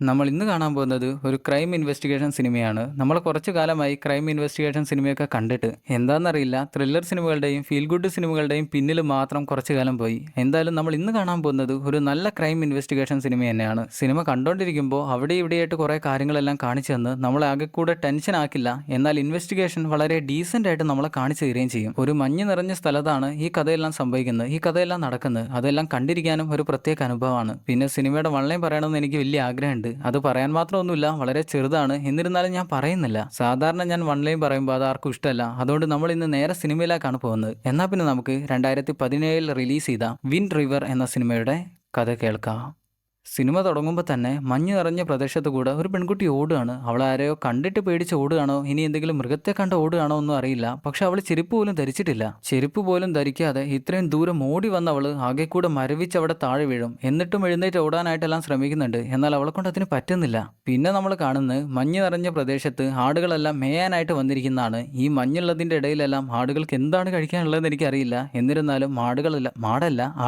നമ്മൾ ഇന്ന് കാണാൻ പോകുന്നത് ഒരു ക്രൈം ഇൻവെസ്റ്റിഗേഷൻ സിനിമയാണ്. നമ്മൾ കുറച്ചു കാലമായി ക്രൈം ഇൻവെസ്റ്റിഗേഷൻ സിനിമയൊക്കെ കണ്ടിട്ട് എന്താണെന്നറിയില്ല, ത്രില്ലർ സിനിമകളുടെയും ഫീൽ ഗുഡ് സിനിമകളുടെയും പിന്നിൽ മാത്രം കുറച്ചു കാലം പോയി. എന്തായാലും നമ്മൾ ഇന്ന് കാണാൻ പോകുന്നത് ഒരു നല്ല ക്രൈം ഇൻവെസ്റ്റിഗേഷൻ സിനിമ തന്നെയാണ്. സിനിമ കണ്ടുകൊണ്ടിരിക്കുമ്പോൾ അവിടെ ഇവിടെയായിട്ട് കുറേ കാര്യങ്ങളെല്ലാം കാണിച്ചു തന്ന് നമ്മളെ ആകെ കൂടെ ടെൻഷൻ ആക്കില്ല, എന്നാൽ ഇൻവെസ്റ്റിഗേഷൻ വളരെ ഡീസൻ്റ് ആയിട്ട് നമ്മളെ കാണിച്ചു തരികയും ചെയ്യും. ഒരു മഞ്ഞ് നിറഞ്ഞ സ്ഥലത്താണ് ഈ കഥയെല്ലാം സംഭവിക്കുന്നത്, ഈ കഥയെല്ലാം നടക്കുന്നത്. അതെല്ലാം കണ്ടിരിക്കാനും ഒരു പ്രത്യേക അനുഭവമാണ്. പിന്നെ സിനിമയുടെ വൺലൈൻ പറയണമെന്ന് എനിക്ക് വലിയ ആഗ്രഹമുണ്ട്. അത് പറയാൻ മാത്രമൊന്നുമില്ല, വളരെ ചെറുതാണ്. എന്നിരുന്നാലും ഞാൻ പറയുന്നില്ല. സാധാരണ ഞാൻ വൺ ലൈൻ പറയുമ്പോൾ അത് ആർക്കും ഇഷ്ടമല്ല. അതുകൊണ്ട് നമ്മൾ ഇന്ന് നേരെ സിനിമയിലേക്കാണ് പോകുന്നത്. എന്നാൽ പിന്നെ നമുക്ക് 2017 റിലീസ് ചെയ്ത വിൻഡ് റിവർ എന്ന സിനിമയുടെ കഥ കേൾക്കാം. സിനിമ തുടങ്ങുമ്പോൾ തന്നെ മഞ്ഞ് നിറഞ്ഞ പ്രദേശത്ത് കൂടെ ഒരു പെൺകുട്ടി ഓടുകയാണ്. അവൾ ആരെയോ കണ്ടിട്ട് പേടിച്ച് ഓടുകയാണോ, ഇനി എന്തെങ്കിലും മൃഗത്തെ കണ്ട് ഓടുകയാണോ ഒന്നും അറിയില്ല. പക്ഷെ അവൾ ചെരുപ്പ് പോലും ധരിച്ചിട്ടില്ല. ചെരുപ്പ് പോലും ധരിക്കാതെ ഇത്രയും ദൂരം ഓടി വന്ന അവൾ ആകെ കൂടെ മരവിച്ച് അവിടെ താഴെ വീഴും. എന്നിട്ടും എഴുന്നേറ്റ് ഓടാനായിട്ടെല്ലാം ശ്രമിക്കുന്നുണ്ട്, എന്നാൽ അവളെ കൊണ്ട് അതിന് പറ്റുന്നില്ല. പിന്നെ നമ്മൾ കാണുന്നത് മഞ്ഞ് നിറഞ്ഞ പ്രദേശത്ത് ആടുകളെല്ലാം മേയാനായിട്ട് വന്നിരിക്കുന്നതാണ്. ഈ മഞ്ഞുള്ളതിൻ്റെ ഇടയിലെല്ലാം ആടുകൾക്ക് എന്താണ് കഴിക്കാനുള്ളതെന്ന് എനിക്കറിയില്ല. എന്നിരുന്നാലും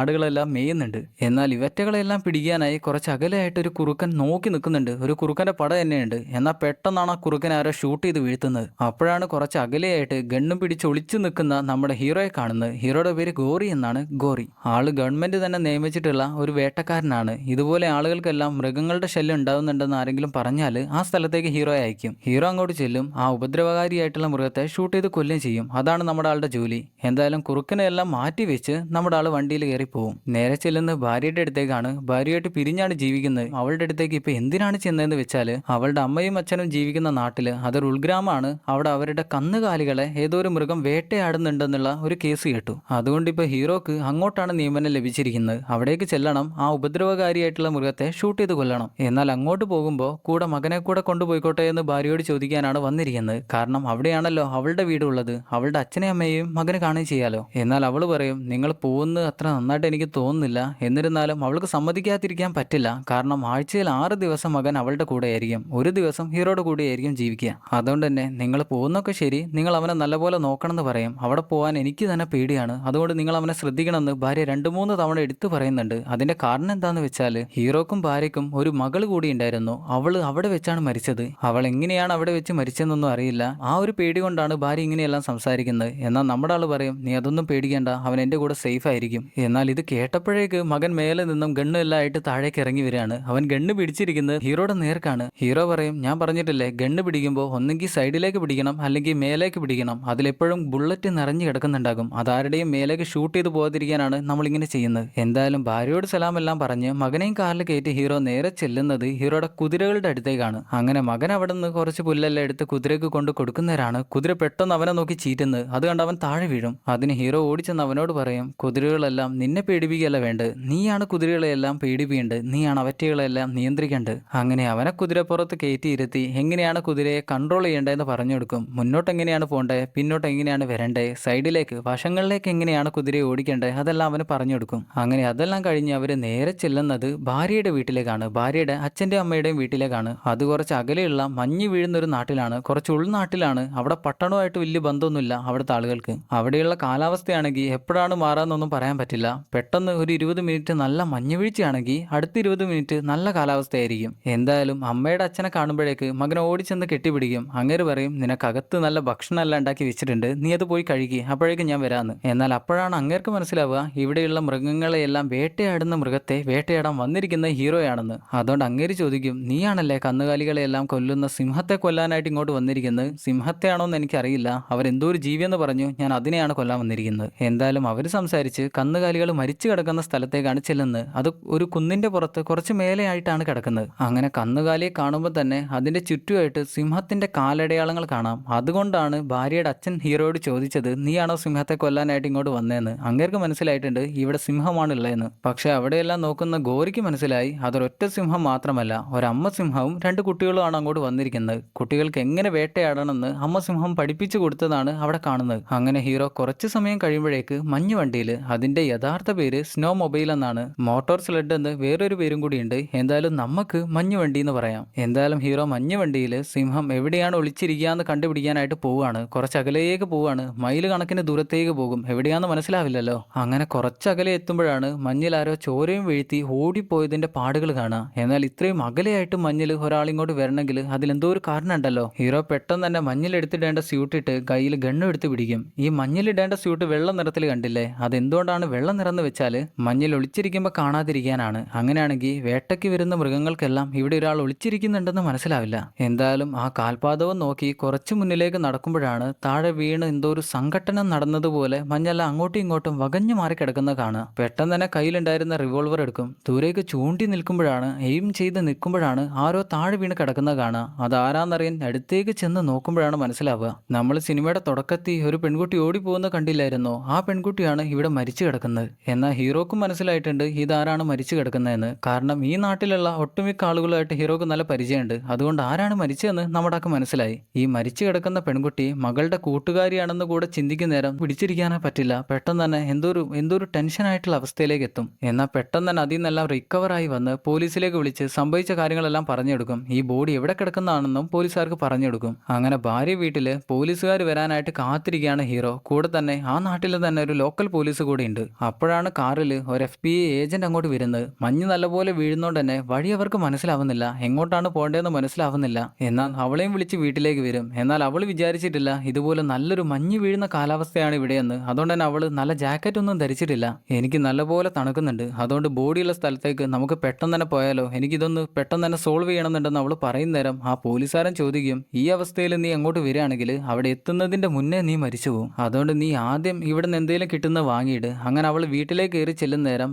ആടുകളെല്ലാം മേയുന്നുണ്ട്. എന്നാൽ ഇവറ്റകളെല്ലാം പിടിക്കാനായി കുറച്ച് അകലെയായിട്ട് ഒരു കുറുക്കൻ നോക്കി നിൽക്കുന്നുണ്ട്. ഒരു കുറുക്കന്റെ പട തന്നെയുണ്ട്. എന്നാൽ പെട്ടെന്നാണ് ആ കുറുക്കൻ ആരോ ഷൂട്ട് ചെയ്ത് വീഴ്ത്തുന്നത്. അപ്പോഴാണ് കുറച്ച് അകലെയായിട്ട് ഗണ്ണും പിടിച്ച് ഒളിച്ചു നിൽക്കുന്ന നമ്മുടെ ഹീറോയെ കാണുന്നത്. ഹീറോയുടെ പേര് ഗോറി എന്നാണ്. ഗോറി ആള് ഗവൺമെന്റ് തന്നെ നിയമിച്ചിട്ടുള്ള ഒരു വേട്ടക്കാരനാണ്. ഇതുപോലെ ആളുകൾക്കെല്ലാം മൃഗങ്ങളുടെ ശല്യം ഉണ്ടാവുന്നുണ്ടെന്ന് ആരെങ്കിലും പറഞ്ഞാൽ ആ സ്ഥലത്തേക്ക് ഹീറോയെ അയക്കും. ഹീറോ അങ്ങോട്ട് ചെല്ലും, ആ ഉപദ്രവകാരിയായിട്ടുള്ള മൃഗത്തെ ഷൂട്ട് ചെയ്ത് കൊല്ലുകയും ചെയ്യും. അതാണ് നമ്മുടെ ആളുടെ ജോലി. എന്തായാലും കുറുക്കനെ എല്ലാം മാറ്റി വെച്ച് നമ്മുടെ ആള് വണ്ടിയിൽ കയറി പോകും. നേരെ ചെല്ലുന്നത് ഭാര്യയുടെ അടുത്തേക്കാണ്. ഭാര്യയായിട്ട് പിരിഞ്ഞാണ് ജീവിക്കുന്നത്. അവളുടെ അടുത്തേക്ക് ഇപ്പൊ എന്തിനാണ് ചെന്നതെന്ന് വെച്ചാൽ, അവളുടെ അമ്മയും അച്ഛനും ജീവിക്കുന്ന നാട്ടില് അതൊരു ഉൾഗ്രാമമാണ്. അവിടെ അവരുടെ കന്നുകാലികളെ ഏതോ ഒരു മൃഗം വേട്ടയാടുന്നുണ്ടെന്നുള്ള ഒരു കേസ് കേട്ടു. അതുകൊണ്ട് ഇപ്പൊ ഹീറോക്ക് അങ്ങോട്ടാണ് നിയമനം ലഭിച്ചിരിക്കുന്നത്. അവിടേക്ക് ചെല്ലണം, ആ ഉപദ്രവകാരിയായിട്ടുള്ള മൃഗത്തെ ഷൂട്ട് ചെയ്ത് കൊല്ലണം. എന്നാൽ അങ്ങോട്ട് പോകുമ്പോൾ കൂടെ മകനെ കൂടെ കൊണ്ടുപോയിക്കോട്ടെ എന്ന് ഭാര്യയോട് ചോദിക്കാനാണ് വന്നിരിക്കുന്നത്. കാരണം അവിടെയാണല്ലോ അവളുടെ വീടുള്ളത്. അവളുടെ അച്ഛനെയും അമ്മയെയും മകന് കാണുകയും ചെയ്യാലോ. എന്നാൽ അവൾ പറയും, നിങ്ങൾ പോകുന്നത് അത്ര നന്നായിട്ട് എനിക്ക് തോന്നുന്നില്ല. എന്നിരുന്നാലും അവൾക്ക് സമ്മതിക്കാതിരിക്കാൻ പറ്റില്ല. കാരണം ആഴ്ചയിൽ 6 ദിവസം മകൻ അവളുടെ കൂടെ ആയിരിക്കും, ഒരു ദിവസം ഹീറോയുടെ കൂടെ ആയിരിക്കും ജീവിക്കുക. അതുകൊണ്ട് തന്നെ നിങ്ങൾ പോകുന്നൊക്കെ ശരി, നിങ്ങൾ അവനെ നല്ലപോലെ നോക്കണമെന്ന് പറയും. അവിടെ പോകാൻ എനിക്ക് തന്നെ പേടിയാണ്, അതുകൊണ്ട് നിങ്ങൾ അവനെ ശ്രദ്ധിക്കണമെന്ന് ഭാര്യ 2-3 തവണ എടുത്തു പറയുന്നുണ്ട്. അതിന്റെ കാരണം എന്താന്ന് വെച്ചാൽ, ഹീറോക്കും ഭാര്യയ്ക്കും ഒരു മകൾ കൂടി ഉണ്ടായിരുന്നു. അവള് അവിടെ വെച്ചാണ് മരിച്ചത്. അവൾ എങ്ങനെയാണ് അവിടെ വെച്ച് മരിച്ചതെന്നൊന്നും അറിയില്ല. ആ ഒരു പേടി കൊണ്ടാണ് ഭാര്യ ഇങ്ങനെയെല്ലാം സംസാരിക്കുന്നത്. എന്നാൽ നമ്മുടെ ആള് പറയും, നീ അതൊന്നും പേടിക്കേണ്ട, അവൻ എൻ്റെ കൂടെ സേഫ് ആയിരിക്കും. എന്നാൽ ഇത് കേട്ടപ്പോഴേക്ക് മകൻ മേലെ നിന്നും ഗണ്ണ് എല്ലാം ആയിട്ട് താഴേക്ക് ഇറങ്ങി വരികയാണ്. അവൻ ഗണ്ണ് പിടിച്ചിരിക്കുന്നത് ഹീറോയുടെ നേർക്കാണ്. ഹീറോ പറയും, ഞാൻ പറഞ്ഞിട്ടില്ലേ, ഗണ്ണ് പിടിക്കുമ്പോൾ ഒന്നെങ്കിൽ സൈഡിലേക്ക് പിടിക്കണം, അല്ലെങ്കിൽ മേലേക്ക് പിടിക്കണം. അതിലെപ്പോഴും ബുള്ളറ്റ് നിറഞ്ഞു കിടക്കുന്നുണ്ടാകും. അതാരുടെയും മേലേക്ക് ഷൂട്ട് ചെയ്ത് പോകാതിരിക്കാനാണ് നമ്മളിങ്ങനെ ചെയ്യുന്നത്. എന്തായാലും ഭാര്യയോട് സലാമെല്ലാം പറഞ്ഞ് മകനെയും കാറിൽ കയറ്റി ഹീറോ നേരെ ചെല്ലുന്നത് ഹീറോയുടെ കുതിരകളുടെ അടുത്തേക്കാണ്. അങ്ങനെ മകൻ അവിടെ നിന്ന് കുറച്ച് പുല്ലെല്ലാം എടുത്ത് കുതിരയ്ക്ക് കൊണ്ട് കൊടുക്കുന്നവരാണ്. കുതിര പെട്ടെന്ന് അവനെ നോക്കി ചീറ്റുന്നത്. അത് കണ്ട് അവൻ താഴെ വീഴും. അതിന് ഹീറോ ഓടിച്ചെന്ന് അവനോട് പറയും, കുതിരകളെല്ലാം നിന്നെ പേടിപ്പിക്കുകയല്ല വേണ്ടത്, നീയാണ് കുതിരകളെല്ലാം പേടിപ്പിക്കേണ്ടത്, നീയാണ് അവറ്റകളെല്ലാം നിയന്ത്രിക്കേണ്ടത്. അങ്ങനെ അവനെ കുതിരപ്പുറത്ത് കയറ്റിയിരുത്തി എങ്ങനെയാണ് കുതിരയെ കൺട്രോൾ ചെയ്യേണ്ടതെന്ന് പറഞ്ഞു കൊടുക്കും. മുന്നോട്ട് എങ്ങനെയാണ് പോകേണ്ടത്, പിന്നോട്ട് എങ്ങനെയാണ് വരേണ്ടത്, സൈഡിലേക്ക് വശങ്ങളിലേക്ക് എങ്ങനെയാണ് കുതിരയെ ഓടിക്കേണ്ടത്, അതെല്ലാം അവന് പറഞ്ഞു കൊടുക്കും. അങ്ങനെ അതെല്ലാം കഴിഞ്ഞ് അവർ നേരെ ചെല്ലുന്നത് ഭാര്യയുടെ വീട്ടിലേക്കാണ്. ഭാര്യയുടെ അച്ഛൻ്റെയും അമ്മയുടെയും വീട്ടിലേക്കാണ്. അത് കുറച്ച് അകലെയുള്ള മഞ്ഞ് വീഴുന്ന ഒരു നാട്ടിലാണ്, കുറച്ച് ഉൾനാട്ടിലാണ്. അവിടെ പട്ടണമായിട്ട് വലിയ ബന്ധമൊന്നുമില്ല അവിടുത്തെ ആളുകൾക്ക്. അവിടെയുള്ള കാലാവസ്ഥയാണെങ്കിൽ എപ്പോഴാണ് മാറാന്നൊന്നും പറയാൻ പറ്റില്ല. പെട്ടെന്ന് ഒരു 20 മിനിറ്റ് നല്ല മഞ്ഞ് വീഴ്ചയാണെങ്കിൽ അടുത്ത 20 മിനിറ്റ് നല്ല കാലാവസ്ഥയായിരിക്കും. എന്തായാലും അമ്മയുടെ അച്ഛനെ കാണുമ്പോഴേക്ക് മകനെ ഓടിച്ചെന്ന് കെട്ടിപ്പിടിക്കും. അങ്ങേര് പറയും, നിനക്കകത്ത് നല്ല ഭക്ഷണം എല്ലാം ഉണ്ടാക്കി വെച്ചിട്ടുണ്ട്, നീ അത് പോയി കഴുകി, അപ്പോഴേക്കും ഞാൻ വരാമെന്ന്. എന്നാൽ അപ്പോഴാണ് അങ്ങേർക്ക് മനസ്സിലാവുക, ഇവിടെയുള്ള മൃഗങ്ങളെയെല്ലാം വേട്ടയാടുന്ന മൃഗത്തെ വേട്ടയാടാൻ വന്നിരിക്കുന്ന ഹീറോയാണെന്ന്. അതുകൊണ്ട് അങ്ങേര് ചോദിക്കും, നീയാണല്ലേ കന്നുകാലികളെയെല്ലാം കൊല്ലുന്ന സിംഹത്തെ കൊല്ലാനായിട്ട് ഇങ്ങോട്ട് വന്നിരിക്കുന്നത്? സിംഹത്തെയാണോ എന്ന് എനിക്കറിയില്ല, അവരെന്തോ ഒരു ജീവിയെന്ന് പറഞ്ഞു, ഞാൻ അതിനെയാണ് കൊല്ലാൻ വന്നിരിക്കുന്നത്. എന്തായാലും അവർ സംസാരിച്ച് കന്നുകാലികൾ മരിച്ചു കിടക്കുന്ന സ്ഥലത്തേക്കാണ് ചെല്ലുന്നത്. അത് ഒരു കുന്നിന്റെ പുറത്ത് കുറച്ച് മേലെയായിട്ടാണ് കിടക്കുന്നത്. അങ്ങനെ കന്നുകാലിയെ കാണുമ്പോൾ തന്നെ അതിന്റെ ചുറ്റുമായിട്ട് സിംഹത്തിന്റെ കാലടയാളങ്ങൾ കാണാം. അതുകൊണ്ടാണ് ഭാര്യയുടെ അച്ഛൻ ഹീറോയോട് ചോദിച്ചത്, നീയാണോ സിംഹത്തെ കൊല്ലാനായിട്ട് ഇങ്ങോട്ട് വന്നതെന്ന്. അങ്ങേർക്ക് മനസ്സിലായിട്ടുണ്ട് ഇവിടെ സിംഹമാണുള്ളതെന്ന്. പക്ഷെ അവിടെയെല്ലാം നോക്കുന്ന ഗോരിക്ക് മനസ്സിലായി അതൊരൊറ്റ സിംഹം മാത്രമല്ല, ഒരമ്മ സിംഹവും 2 കുട്ടികളുമാണ് അങ്ങോട്ട് വന്നിരിക്കുന്നത്. കുട്ടികൾക്ക് എങ്ങനെ വേട്ടയാടണമെന്ന് അമ്മ സിംഹം പഠിപ്പിച്ചു കൊടുത്തതാണ് അവിടെ കാണുന്നത്. അങ്ങനെ ഹീറോ കുറച്ച് സമയം കഴിയുമ്പോഴേക്ക് മഞ്ഞ് വണ്ടിയിൽ, അതിന്റെ യഥാർത്ഥ പേര് സ്നോ മൊബൈൽ എന്നാണ്, മോട്ടോർ സ്ലെഡ് എന്ന് വേറൊരു വേറൊരു പേരും കൂടിയുണ്ട്. എന്തായാലും നമുക്ക് മഞ്ഞ് വണ്ടി എന്ന് പറയാം. എന്തായാലും ഹീറോ മഞ്ഞ് വണ്ടിയിൽ സിംഹം എവിടെയാണ് ഒളിച്ചിരിക്കുക എന്ന് കണ്ടുപിടിക്കാനായിട്ട് പോവുകയാണ്. കുറച്ച് അകലേക്ക് പോവുകയാണ്. മൈല് കണക്കിന് ദൂരത്തേക്ക് പോകും. എവിടെയാന്ന് മനസ്സിലാവില്ലല്ലോ. അങ്ങനെ കുറച്ചകലെ എത്തുമ്പോഴാണ് മഞ്ഞിൽ ആരോ ചോരയും വീഴ്ത്തി ഓടിപ്പോയതിന്റെ പാടുകൾ കാണുക. എന്നാൽ ഇത്രയും അകലെയായിട്ട് മഞ്ഞിൽ ഒരാളിങ്ങോട്ട് വരണമെങ്കിൽ അതിലെന്തോ ഒരു കാരണം ഉണ്ടല്ലോ. ഹീറോ പെട്ടെന്ന് തന്നെ മഞ്ഞിലെടുത്തിടേണ്ട സ്യൂട്ടിട്ട് കയ്യിൽ ഗണ്ണും എടുത്ത് പിടിക്കും. ഈ മഞ്ഞിലിടേണ്ട സ്യൂട്ട് വെള്ള നിറത്തിൽ കണ്ടില്ലേ? അതെന്തുകൊണ്ടാണ് വെള്ള നിറന്ന് വെച്ചാൽ മഞ്ഞിൽ ഒളിച്ചിരിക്കുമ്പോൾ കാണാതിരിക്കാനാണ്. അങ്ങനെയാണെങ്കിൽ വേട്ടയ്ക്ക് വരുന്ന മൃഗങ്ങൾക്കെല്ലാം ഇവിടെ ഒരാൾ ഒളിച്ചിരിക്കുന്നുണ്ടെന്ന് മനസ്സിലാവില്ല. എന്തായാലും ആ കാൽപാദവും നോക്കി കുറച്ച് മുന്നിലേക്ക് നടക്കുമ്പോഴാണ് താഴെ വീണ് എന്തോ ഒരു സംഘട്ടനം നടന്നതുപോലെ മഞ്ഞെല്ലാം അങ്ങോട്ടും ഇങ്ങോട്ടും വകഞ്ഞു മാറി കിടക്കുന്നത് കാണുക. പെട്ടെന്ന് തന്നെ കയ്യിലുണ്ടായിരുന്ന റിവോൾവർ എടുക്കും. ദൂരേക്ക് ചൂണ്ടി നിൽക്കുമ്പോഴാണ് എയിം ചെയ്ത് നിൽക്കുമ്പോഴാണ് ആരോ താഴെ വീണ് കിടക്കുന്നത് കാണുക. അതാരാന്നറിയാൻ അടുത്തേക്ക് ചെന്ന് നോക്കുമ്പോഴാണ് മനസ്സിലാവുക. നമ്മൾ സിനിമയുടെ തുടക്കത്തിൽ ഒരു പെൺകുട്ടി ഓടിപ്പോകുന്ന കണ്ടില്ലായിരുന്നോ? ആ പെൺകുട്ടിയാണ് ഇവിടെ മരിച്ചു കിടക്കുന്നത്. എന്നാൽ ഹീറോക്കും മനസ്സിലായിട്ടുണ്ട് ഇതാരാണ് മരിച്ചു കിടക്കുന്നതെന്ന്. കാരണം ഈ നാട്ടിലുള്ള ഒട്ടുമിക്ക ആളുകളുമായിട്ട് ഹീറോക്ക് നല്ല പരിചയമുണ്ട്. അതുകൊണ്ട് ആരാണ് മരിച്ചതെന്ന് നമ്മുടെയൊക്കെ മനസ്സിലായി. ഈ മരിച്ചു കിടക്കുന്ന പെൺകുട്ടി മകളുടെ കൂട്ടുകാരിയാണെന്ന് കൂടെ ചിന്തിക്കുന്ന നേരം പിടിച്ചിരിക്കാനേ പറ്റില്ല. പെട്ടെന്ന് തന്നെ എന്തോ ഒരു ടെൻഷനായിട്ടുള്ള അവസ്ഥയിലേക്ക് എത്തും. എന്നാൽ പെട്ടെന്ന് തന്നെ അതിൽ നിന്നെല്ലാം റിക്കവറായി വന്ന് പോലീസിലേക്ക് വിളിച്ച് സംഭവിച്ച കാര്യങ്ങളെല്ലാം പറഞ്ഞെടുക്കും. ഈ ബോഡി എവിടെ കിടക്കുന്നതാണെന്നും പോലീസുകാർക്ക് പറഞ്ഞെടുക്കും. അങ്ങനെ ഭാര്യ വീട്ടില് പോലീസുകാർ വരാനായിട്ട് കാത്തിരിക്കുകയാണ് ഹീറോ. കൂടെ തന്നെ ആ നാട്ടിൽ തന്നെ ഒരു ലോക്കൽ പോലീസ് കൂടി ഉണ്ട്. അപ്പോഴാണ് കാറിൽ ഒരു FBI ഏജന്റ് അങ്ങോട്ട് വരുന്നത്. മഞ്ഞ് നല്ലപോലെ വീഴുന്നോണ്ട് തന്നെ വഴി അവർക്ക് മനസ്സിലാവുന്നില്ല. എങ്ങോട്ടാണ് പോകേണ്ടതെന്ന് മനസ്സിലാവുന്നില്ല. എന്നാൽ അവളെയും വിളിച്ച് വീട്ടിലേക്ക് വരും. എന്നാൽ അവൾ വിചാരിച്ചിട്ടില്ല ഇതുപോലെ നല്ലൊരു മഞ്ഞ് വീഴുന്ന കാലാവസ്ഥയാണ് ഇവിടെയെന്ന്. അതുകൊണ്ട് തന്നെ അവള് നല്ല ജാക്കറ്റ് ഒന്നും ധരിച്ചിട്ടില്ല. എനിക്ക് നല്ലപോലെ തണുക്കുന്നുണ്ട്, അതുകൊണ്ട് ബോഡിയുള്ള സ്ഥലത്തേക്ക് നമുക്ക് പെട്ടെന്ന് തന്നെ പോയാലോ, എനിക്കിതൊന്ന് പെട്ടെന്ന് തന്നെ സോൾവ് ചെയ്യണമെന്നുണ്ടെന്ന് അവൾ പറയുന്ന നേരം ആ പോലീസുകാരൻ ചോദിക്കും, ഈ അവസ്ഥയിൽ നീ അങ്ങോട്ട് വരികയാണെങ്കിൽ അവിടെ എത്തുന്നതിന്റെ മുന്നേ നീ മരിച്ചു പോകും. അതുകൊണ്ട് നീ ആദ്യം ഇവിടെ നിന്ന് എന്തെങ്കിലും കിട്ടുന്നത് വാങ്ങിയിട്. അങ്ങനെ അവൾ വീട്ടിലേക്ക് കയറി ചെല്ലുന്ന നേരം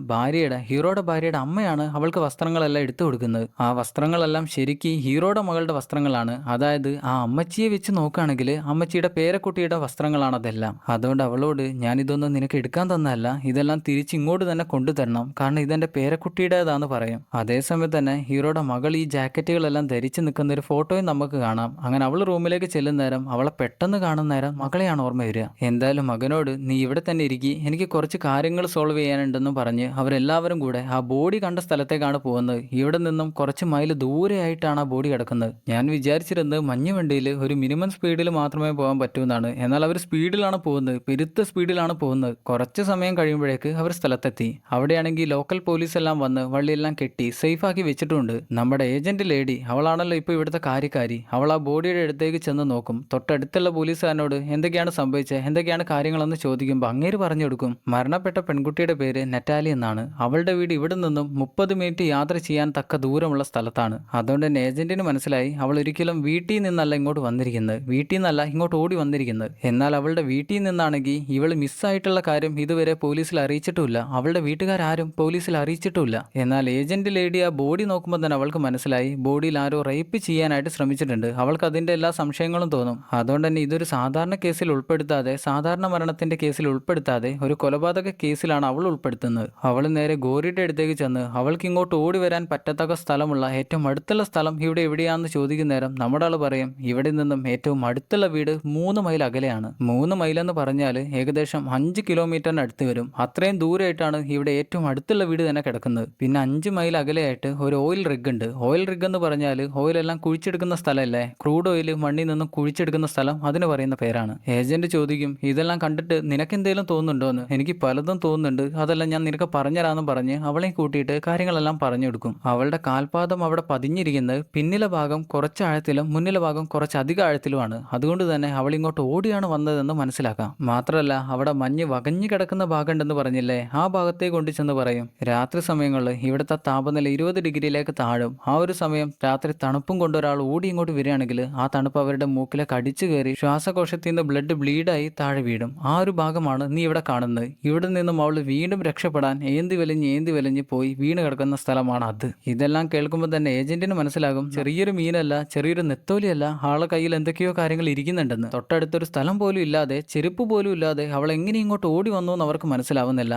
ഹീറോയുടെ ഭാര്യയുടെ അമ്മയാണ് അവൾക്ക് വസ്ത്രങ്ങളെല്ലാം എടുത്തു കൊടുക്കുന്നത്. ആ വസ്ത്രങ്ങളെല്ലാം ശരിക്കും ഹീറോയുടെ മകളുടെ വസ്ത്രങ്ങളാണ്. അതായത് ആ അമ്മച്ചിയെ വെച്ച് നോക്കുകയാണെങ്കിൽ അമ്മച്ചിയുടെ പേരക്കുട്ടിയുടെ വസ്ത്രങ്ങളാണ് അതെല്ലാം. അതുകൊണ്ട് അവളോട് ഞാനിതൊന്നും നിനക്ക് എടുക്കാൻ തന്നതല്ല, ഇതെല്ലാം തിരിച്ച് ഇങ്ങോട്ട് തന്നെ കൊണ്ടുതരണം, കാരണം ഇതെന്റെ പേരക്കുട്ടിയുടേതാന്ന് പറയും. അതേസമയത്ത് തന്നെ ഹീറോയുടെ മകൾ ഈ ജാക്കറ്റുകളെല്ലാം ധരിച്ചു നിൽക്കുന്ന ഒരു ഫോട്ടോയും നമുക്ക് കാണാം. അങ്ങനെ അവൾ റൂമിലേക്ക് ചെല്ലുന്ന നേരം അവളെ പെട്ടെന്ന് കാണുന്ന നേരം മകളെയാണ് ഓർമ്മ വരിക. എന്തായാലും മകനോട് നീ ഇവിടെ തന്നെ ഇരിക്കി, എനിക്ക് കുറച്ച് കാര്യങ്ങൾ സോൾവ് ചെയ്യാനുണ്ടെന്നും പറഞ്ഞ് അവരെല്ലാവരും കൂടെ ആ ബോഡി കണ്ട സ്ഥലത്തേക്കാണ് പോകുന്നത്. ഇവിടെ നിന്നും കുറച്ച് മൈൽ ദൂരെയായിട്ടാണ് ആ ബോഡി കിടക്കുന്നത്. ഞാൻ വിചാരിച്ചിരുന്നത് മഞ്ഞ് വണ്ടിയിൽ ഒരു മിനിമം സ്പീഡിൽ മാത്രമേ പോകാൻ പറ്റൂന്നാണ്. എന്നാൽ അവർ സ്പീഡിലാണ് പോകുന്നത്, പെരുത്ത സ്പീഡിലാണ് പോകുന്നത്. കുറച്ച് സമയം കഴിയുമ്പോഴേക്ക് അവർ സ്ഥലത്തെത്തി. അവിടെയാണെങ്കിൽ ലോക്കൽ പോലീസ് എല്ലാം വന്ന് വള്ളിയെല്ലാം കെട്ടി സേഫ് ആക്കി വെച്ചിട്ടുണ്ട്. നമ്മുടെ ഏജന്റ് ലേഡി, അവളാണല്ലോ ഇപ്പോൾ ഇവിടുത്തെ കാര്യക്കാരി. അവൾ ആ ബോഡിയുടെ അടുത്തേക്ക് ചെന്ന് നോക്കും. തൊട്ടടുത്തുള്ള പോലീസുകാരനോട് എന്തൊക്കെയാണ് സംഭവിച്ചത്, എന്തൊക്കെയാണ് കാര്യങ്ങളെന്ന് ചോദിക്കുമ്പോൾ അങ്ങേര് പറഞ്ഞു കൊടുക്കും, മരണപ്പെട്ട പെൺകുട്ടിയുടെ പേര് നെറ്റാലി എന്നാണ്. അവളുടെ വീട് ഇവിടെ നിന്നും 30 മിനിറ്റ് യാത്ര ചെയ്യാൻ തക്ക ദൂരമുള്ള സ്ഥലത്താണ്. അതുകൊണ്ട് തന്നെ ഏജന്റിന് മനസ്സിലായി അവൾ ഒരിക്കലും വീട്ടിൽ നിന്നല്ല ഇങ്ങോട്ട് വന്നിരിക്കുന്നത്, വീട്ടിൽ നിന്നല്ല ഇങ്ങോട്ട് ഓടി വന്നിരിക്കുന്നത്. എന്നാൽ അവളുടെ വീട്ടിൽ നിന്നാണെങ്കിൽ ഇവൾ മിസ്സായിട്ടുള്ള കാര്യം ഇതുവരെ പോലീസിൽ അറിയിച്ചിട്ടുമില്ല. അവളുടെ വീട്ടുകാരും പോലീസിൽ അറിയിച്ചിട്ടുമില്ല. എന്നാൽ ഏജന്റ് ലേഡി ആ ബോഡി നോക്കുമ്പോൾ തന്നെ അവൾക്ക് മനസ്സിലായി ബോഡിയിൽ ആരോ റേപ്പ് ചെയ്യാനായിട്ട് ശ്രമിച്ചിട്ടുണ്ട്. അവൾക്ക് അതിന്റെ എല്ലാ സംശയങ്ങളും തോന്നും. അതുകൊണ്ട് തന്നെ ഇതൊരു സാധാരണ കേസിൽ ഉൾപ്പെടുത്താതെ, സാധാരണ മരണത്തിന്റെ കേസിൽ ഉൾപ്പെടുത്താതെ ഒരു കൊലപാതക കേസിലാണ് അവൾ ഉൾപ്പെടുത്തുന്നത്. അവൾ നേരെ ഗോറിയുടെ അടുത്തേക്ക് ചെന്ന് അവൾക്ക് ഇങ്ങോട്ട് ഓടി വരാൻ പറ്റത്തക്ക സ്ഥലമുള്ള ഏറ്റവും അടുത്തുള്ള സ്ഥലം ഇവിടെ എവിടെയാണെന്ന് ചോദിക്കുന്ന നേരം നമ്മുടെ ആൾ പറയും ഇവിടെ നിന്നും ഏറ്റവും അടുത്തുള്ള വീട് 3 മൈൽ അകലെയാണ്. 3 മൈൽ എന്ന് പറഞ്ഞാൽ ഏകദേശം 5 കിലോമീറ്ററിന് അടുത്ത് വരും. അത്രയും ദൂരമായിട്ടാണ് ഇവിടെ ഏറ്റവും അടുത്തുള്ള വീട് തന്നെ കിടക്കുന്നത്. പിന്നെ 5 മൈൽ അകലെയായിട്ട് ഒരു ഓയിൽ റിഗ് ഉണ്ട്. ഓയിൽ റിഗ് എന്ന് പറഞ്ഞാൽ ഓയിലെല്ലാം കുഴിച്ചെടുക്കുന്ന സ്ഥലമല്ലേ, ക്രൂഡ് ഓയിൽ മണ്ണിൽ നിന്നും കുഴിച്ചെടുക്കുന്ന സ്ഥലം, അതിന് പറയുന്ന പേരാണ്. ഏജന്റ് ചോദിക്കും ഇതെല്ലാം കണ്ടിട്ട് നിനക്ക് എന്തെങ്കിലും തോന്നുന്നുണ്ടോ എന്ന്. എനിക്ക് പലതും തോന്നുന്നുണ്ട്, അതെല്ലാം ഞാൻ നിനക്ക് പറഞ്ഞുതരാമെന്ന് പറഞ്ഞ് അവളെ കൂട്ടിയിട്ട് കാര്യങ്ങളെല്ലാം പറഞ്ഞു കൊടുക്കും. അവളുടെ കാൽപാദം അവിടെ പതിഞ്ഞിരിക്കുന്നത് പിന്നിലെ ഭാഗം കുറച്ച് ആഴത്തിലും മുന്നിലെ ഭാഗം കുറച്ചധികം ആഴത്തിലുമാണ്. അതുകൊണ്ട് തന്നെ അവൾ ഇങ്ങോട്ട് ഓടിയാണ് വന്നതെന്ന് മനസ്സിലാക്കാം. മാത്രമല്ല അവിടെ മഞ്ഞ് വകഞ്ഞു കിടക്കുന്ന ഭാഗം ഉണ്ടെന്ന് പറഞ്ഞില്ലേ, ആ ഭാഗത്തേക്ക് കൊണ്ടു ചെന്ന് പറയും രാത്രി സമയങ്ങളിൽ ഇവിടുത്തെ താപനില 20 ഡിഗ്രിയിലേക്ക് താഴും. ആ ഒരു സമയം രാത്രി തണുപ്പും കൊണ്ട് ഒരാൾ ഓടി ഇങ്ങോട്ട് വരികയാണെങ്കിൽ ആ തണുപ്പ് അവരുടെ മൂക്കിലേക്ക് അടിച്ചു കയറി ശ്വാസകോശത്തിൽ നിന്ന് ബ്ലഡ് ബ്ലീഡായി താഴെ വീഴും. ആ ഒരു ഭാഗമാണ് നീ ഇവിടെ കാണുന്നത്. ഇവിടെ നിന്നും അവൾ വീണ്ടും രക്ഷപ്പെടാൻ ഏന്തി വലിഞ്ഞ് പോയി വീണ് കിടക്കുന്ന സ്ഥലമാണ് അത്. ഇതെല്ലാം കേൾക്കുമ്പോൾ തന്നെ ഏജന്റിന് മനസ്സിലാകും ചെറിയൊരു മീനല്ല, ചെറിയൊരു നെത്തോലിയല്ല, ആളെ കയ്യിൽ എന്തൊക്കെയോ കാര്യങ്ങൾ ഇരിക്കുന്നുണ്ടെന്ന്. തൊട്ടടുത്തൊരു സ്ഥലം പോലും ഇല്ലാതെ, ചെരുപ്പ് പോലും ഇല്ലാതെ അവൾ എങ്ങനെ ഇങ്ങോട്ട് ഓടി വന്നു എന്ന് അവർക്ക് മനസ്സിലാവുന്നില്ല.